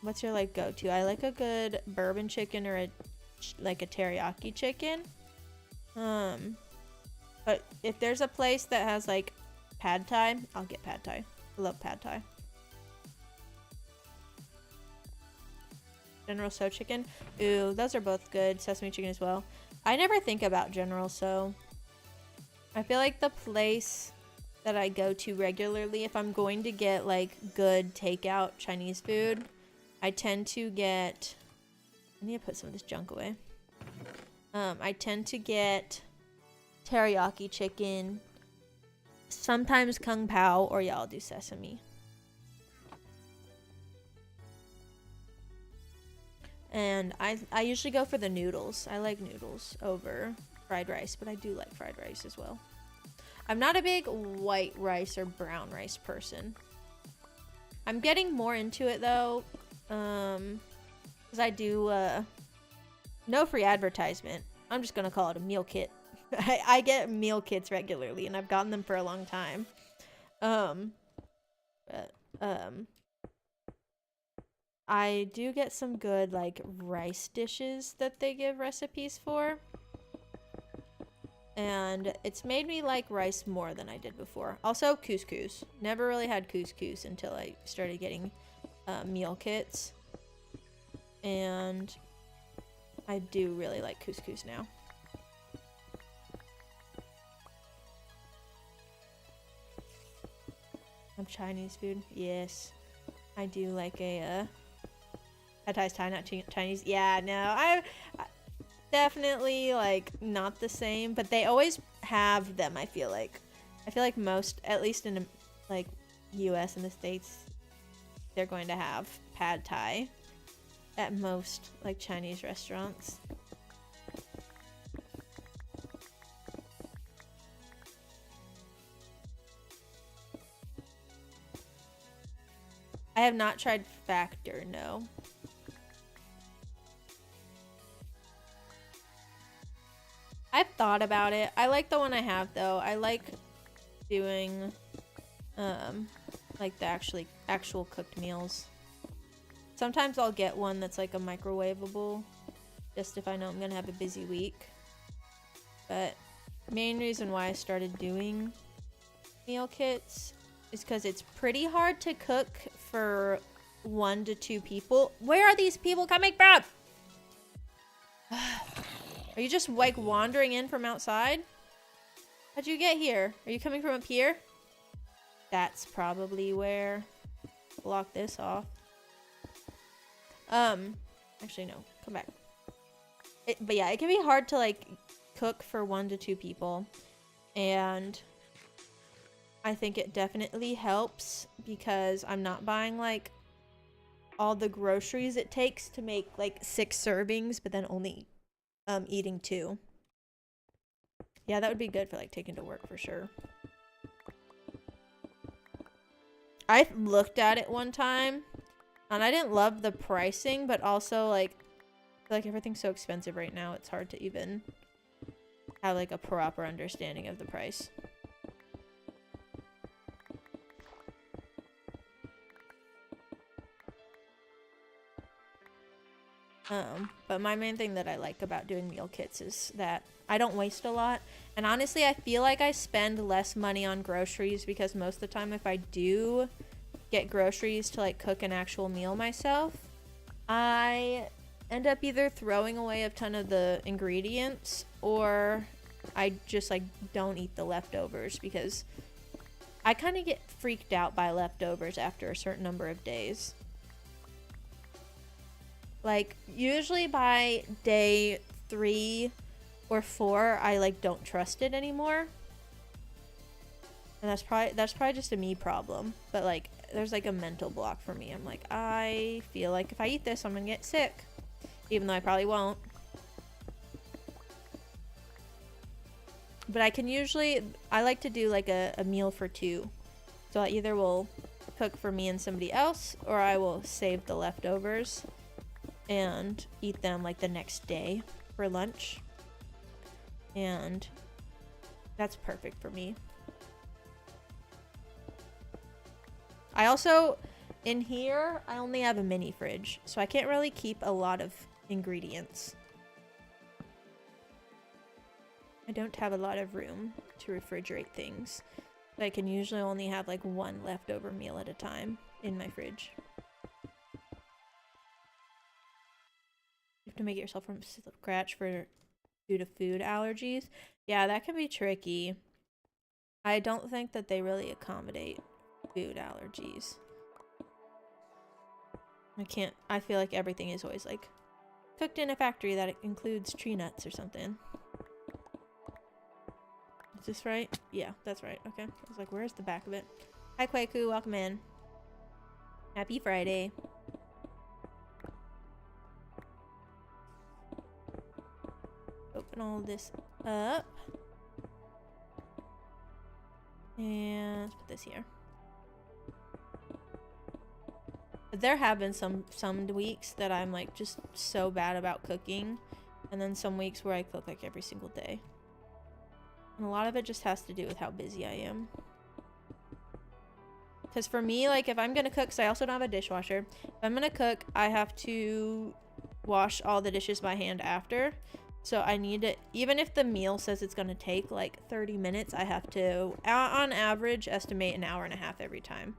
What's your like go-to? I like a good bourbon chicken or like a teriyaki chicken. But if there's a place that has like pad thai, I'll get pad thai. I love pad thai. General So chicken. Ooh, those are both good. Sesame chicken as well. I never think about General So. I feel like the place that I go to regularly. If I'm going to get like good takeout Chinese food, I tend to get, I need to put some of this junk away. I tend to get teriyaki chicken, sometimes kung pao, or yeah, I'll do sesame. And I usually go for the noodles. I like noodles over fried rice, but I do like fried rice as well. I'm not a big white rice or brown rice person. I'm getting more into it though, because I do, no free advertisement. I'm just gonna call it a meal kit. I get meal kits regularly, and I've gotten them for a long time. I do get some good, like, rice dishes that they give recipes for. And it's made me like rice more than I did before. Also, couscous. Never really had couscous until I started getting meal kits. And I do really like couscous now. Chinese food? Yes. I do like a, pad thai's Thai, not Chinese. Yeah, no, I definitely, like, not the same, but they always have them, I feel like. I feel like most, at least in, like, US and the States, they're going to have pad thai at most, like, Chinese restaurants. I have not tried Factor, no. I've thought about it. I like the one I have though. I like doing like the actual cooked meals. Sometimes I'll get one that's like a microwavable, just if I know I'm gonna have a busy week. But main reason why I started doing meal kits is because it's pretty hard to cook for 1 to 2 people. Where are these people coming from? Are you just like wandering in from outside? How'd you get here? Are you coming from up here? That's probably where. Block this off. Actually no, come back. But yeah, it can be hard to like cook for 1 to 2 people, and I think it definitely helps because I'm not buying like all the groceries it takes to make like 6 servings, but then only eating 2. Yeah, that would be good for like taking to work for sure. I looked at it one time and I didn't love the pricing, but also like I feel like everything's so expensive right now, it's hard to even have like a proper understanding of the price. But my main thing that I like about doing meal kits is that I don't waste a lot. And honestly, I feel like I spend less money on groceries because most of the time if I do get groceries to like cook an actual meal myself, I end up either throwing away a ton of the ingredients or I just like don't eat the leftovers because I kind of get freaked out by leftovers after a certain number of days. Like, usually by day 3 or 4, I, like, don't trust it anymore. And that's probably just a me problem. But, like, there's, like, a mental block for me. I'm like, I feel like if I eat this, I'm gonna get sick. Even though I probably won't. But I can usually, I like to do, like, a meal for 2. So I either will cook for me and somebody else, or I will save the leftovers and eat them like the next day for lunch, and that's perfect for me. I also, in here, I only have a mini fridge, so I can't really keep a lot of ingredients. I don't have a lot of room to refrigerate things, but I can usually only have like 1 leftover meal at a time in my fridge. To make it yourself from scratch due to food allergies. Yeah, that can be tricky. I don't think that they really accommodate food allergies. I feel like everything is always like cooked in a factory that includes tree nuts or something. Is this right? Yeah, that's right. Okay. I was like, where's the back of it? Hi, Kwaku. Welcome in. Happy Friday. Open all this up. And let's put this here. There have been some weeks that I'm like just so bad about cooking. And then some weeks where I cook like every single day. And a lot of it just has to do with how busy I am. Because for me, like if I'm going to cook, because I also don't have a dishwasher. If I'm going to cook, I have to wash all the dishes by hand after. So I need to, even if the meal says it's going to take like 30 minutes, I have to, on average, estimate an hour and a half every time.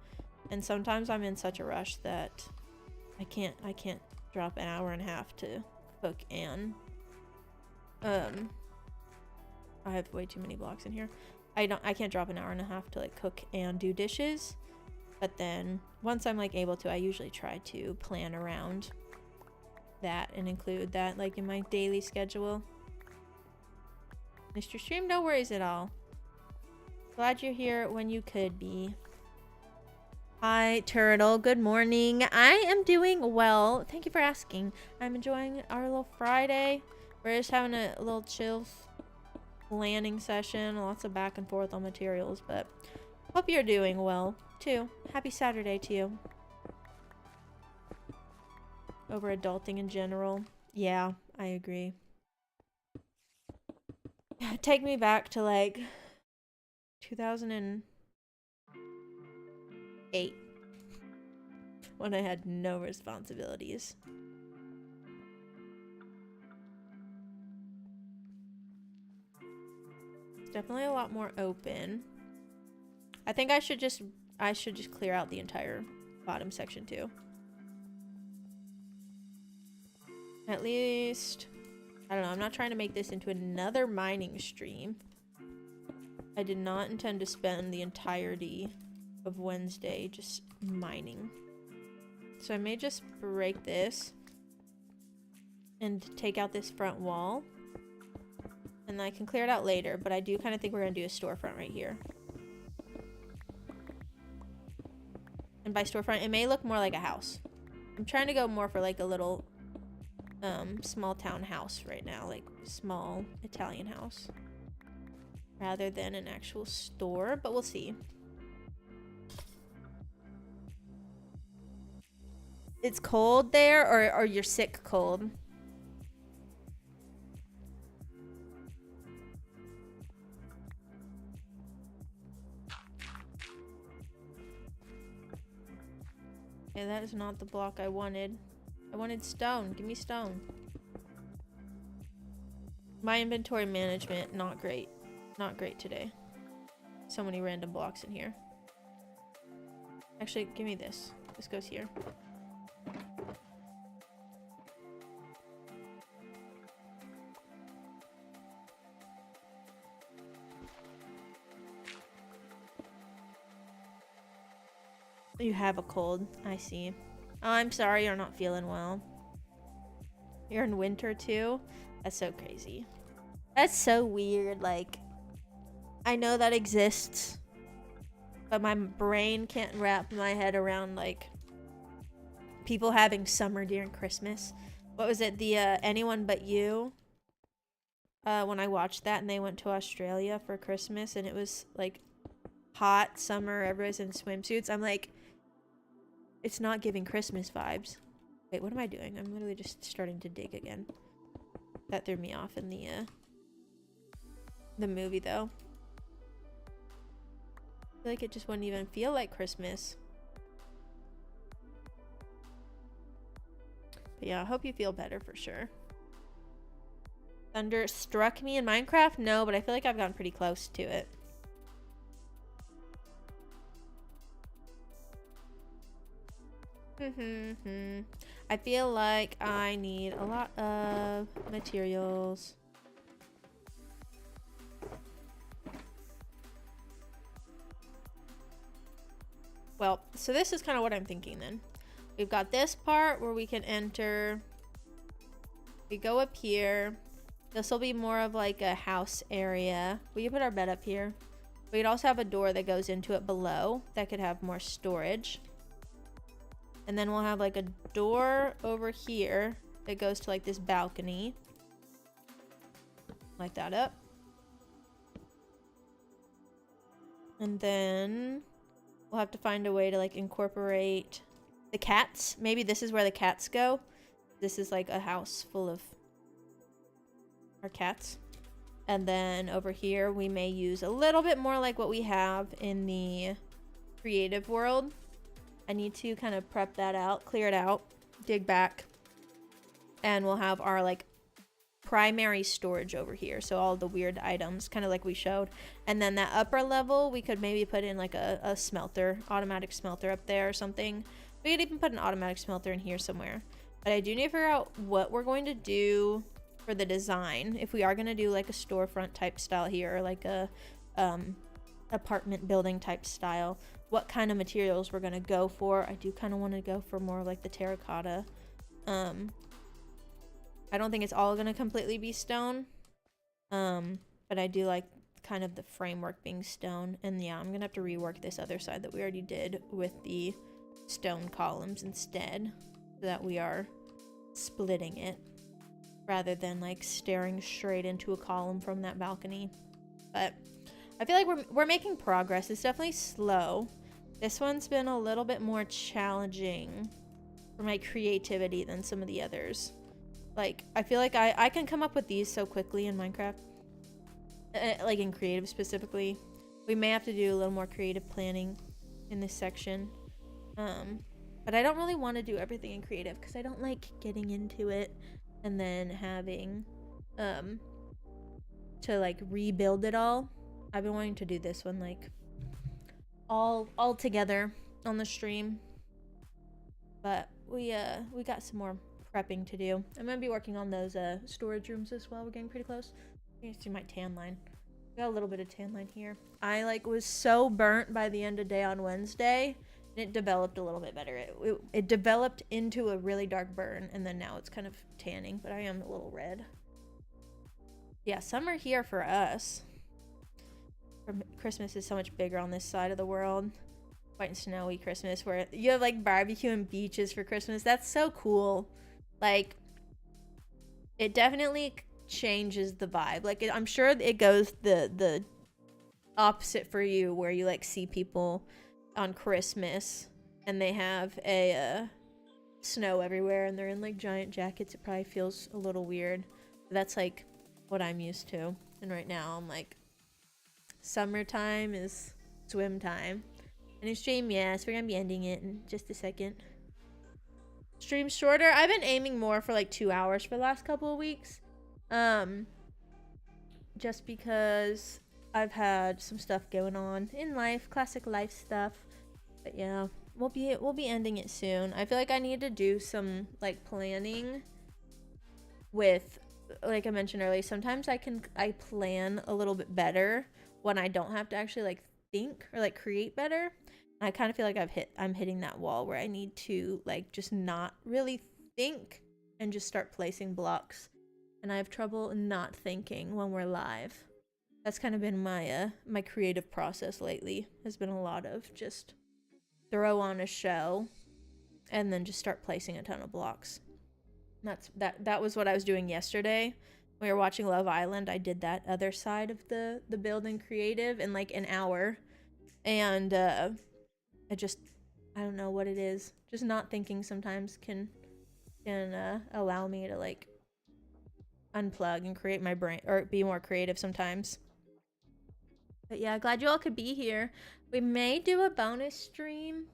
And sometimes I'm in such a rush that I can't drop an hour and a half to cook and, I have way too many blocks in here. I can't drop an hour and a half to like cook and do dishes. But then once I'm like able to, I usually try to plan around that and include that like in my daily schedule. Mr. Stream, no worries at all. Glad you're here when you could be. Hi, Turtle. Good morning. I am doing well. Thank you for asking. I'm enjoying our little Friday. We're just having a little chill planning session. Lots of back and forth on materials, but hope you're doing well, too. Happy Saturday to you. Over adulting in general. Yeah, I agree. Take me back to like 2008 when I had no responsibilities. It's definitely a lot more open. I think I should just clear out the entire bottom section too. At least, I don't know, I'm not trying to make this into another mining stream. I did not intend to spend the entirety of Wednesday just mining. So I may just break this and take out this front wall. And I can clear it out later, but I do kind of think we're going to do a storefront right here. And by storefront, it may look more like a house. I'm trying to go more for like a little small town house right now, like small Italian house, rather than an actual store, but we'll see. It's cold there, or you're sick cold? Okay, that is not the block I wanted. I wanted stone. Give me stone. My inventory management, not great. Not great today. So many random blocks in here. Actually, give me this. This goes here. You have a cold. I see. Oh, I'm sorry you're not feeling well. You're in winter too? That's so crazy. That's so weird. Like, I know that exists, but my brain can't wrap my head around, like, people having summer during Christmas. What was it? The Anyone But You? When I watched that and they went to Australia for Christmas and it was, like, hot summer. Everybody's in swimsuits. I'm like, it's not giving Christmas vibes. Wait, what am I doing? I'm literally just starting to dig again. That threw me off in the movie, though. I feel like it just wouldn't even feel like Christmas. But yeah, I hope you feel better for sure. Thunder struck me in Minecraft? No, but I feel like I've gotten pretty close to it. I feel like I need a lot of materials. Well, so this is kind of what I'm thinking then. We've got this part where we can enter. We go up here. This will be more of like a house area. We can put our bed up here. We could also have a door that goes into it below that could have more storage. And then we'll have like a door over here that goes to like this balcony. Light that up. And then we'll have to find a way to like incorporate the cats. Maybe this is where the cats go. This is like a house full of our cats. And then over here we may use a little bit more like what we have in the creative world. I need to kind of prep that out, clear it out, dig back. And we'll have our like primary storage over here. So all the weird items, kind of like we showed. And then that upper level, we could maybe put in like a smelter, automatic smelter up there or something. We could even put an automatic smelter in here somewhere. But I do need to figure out what we're going to do for the design. If we are going to do like a storefront type style here, or like a apartment building type style, what kind of materials we're going to go for. I do kind of want to go for more like the terracotta. I don't think it's all going to completely be stone. But I do like kind of the framework being stone. And yeah, I'm going to have to rework this other side that we already did with the stone columns instead, so that we are splitting it rather than like staring straight into a column from that balcony. But I feel like we're making progress. It's definitely slow. This one's been a little bit more challenging for my creativity than some of the others. Like, I feel like I can come up with these so quickly in Minecraft. Like in creative specifically. We may have to do a little more creative planning in this section. But I don't really want to do everything in creative because I don't like getting into it and then having to like rebuild it all. I've been wanting to do this one like all together on the stream. But we got some more prepping to do. I'm gonna be working on those storage rooms as well. We're getting pretty close. You can see my tan line. Got a little bit of tan line here. I like was so burnt by the end of day on Wednesday. And it developed a little bit better. It developed into a really dark burn, and then now it's kind of tanning, but I am a little red. Yeah, summer here for us. Christmas is so much bigger on this side of the world. White and snowy Christmas, where you have like barbecue and beaches for Christmas. That's so cool. Like, it definitely changes the vibe. Like, I'm sure it goes the opposite for you, where you like see people on Christmas and they have a snow everywhere and they're in like giant jackets. It probably feels a little weird, but that's like what I'm used to. And right now I'm like, summertime is swim time. And it's stream, yes, we're gonna be ending it in just a second. Stream shorter. I've been aiming more for like 2 hours for the last couple of weeks, just because I've had some stuff going on in life, classic life stuff. But yeah, we'll be ending it soon. I feel like I need to do some like planning with, like I mentioned earlier, sometimes I plan a little bit better when I don't have to actually like think or like create better. And I kind of feel like I'm hitting that wall where I need to like just not really think and just start placing blocks. And I have trouble not thinking when we're live. That's kind of been my my creative process lately. Has been a lot of just throw on a show and then just start placing a ton of blocks. That was what I was doing yesterday. When we were watching Love Island, I did that other side of the building creative in like an hour. And I don't know what it is. Just not thinking sometimes can allow me to like unplug and create my brain, or be more creative sometimes. But yeah, glad you all could be here. We may do a bonus stream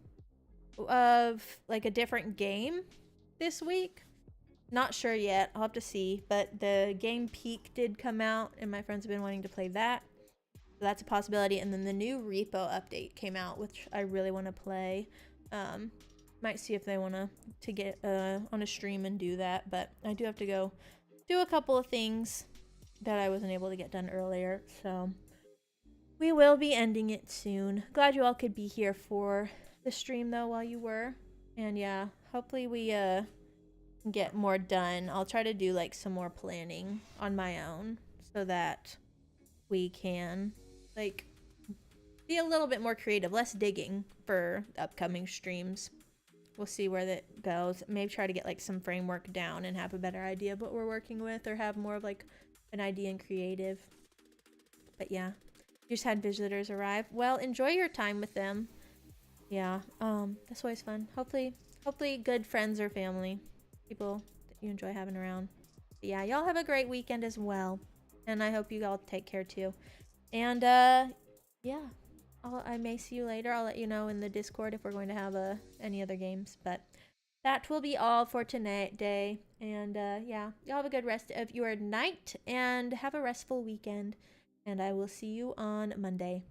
of like a different game this week. Not sure yet. I'll have to see. But the game Peak did come out, and my friends have been wanting to play that. So that's a possibility. And then the new repo update came out, which I really want to play. Might see if they want to get on a stream and do that. But I do have to go do a couple of things that I wasn't able to get done earlier. So we will be ending it soon. Glad you all could be here for the the stream though while you were. And yeah, hopefully we can get more done. I'll try to do like some more planning on my own so that we can like be a little bit more creative, less digging for upcoming streams. We'll see where that goes. Maybe try to get like some framework down and have a better idea of what we're working with, or have more of like an idea and creative. But yeah, you just had visitors arrive. Well, enjoy your time with them. Yeah, that's always fun. Hopefully good friends or family, people that you enjoy having around. But yeah, y'all have a great weekend as well, and I hope you all take care too. And yeah, I may see you later. I'll let you know in the Discord if we're going to have any other games. But that will be all for today. And yeah, y'all have a good rest of your night and have a restful weekend. And I will see you on Monday.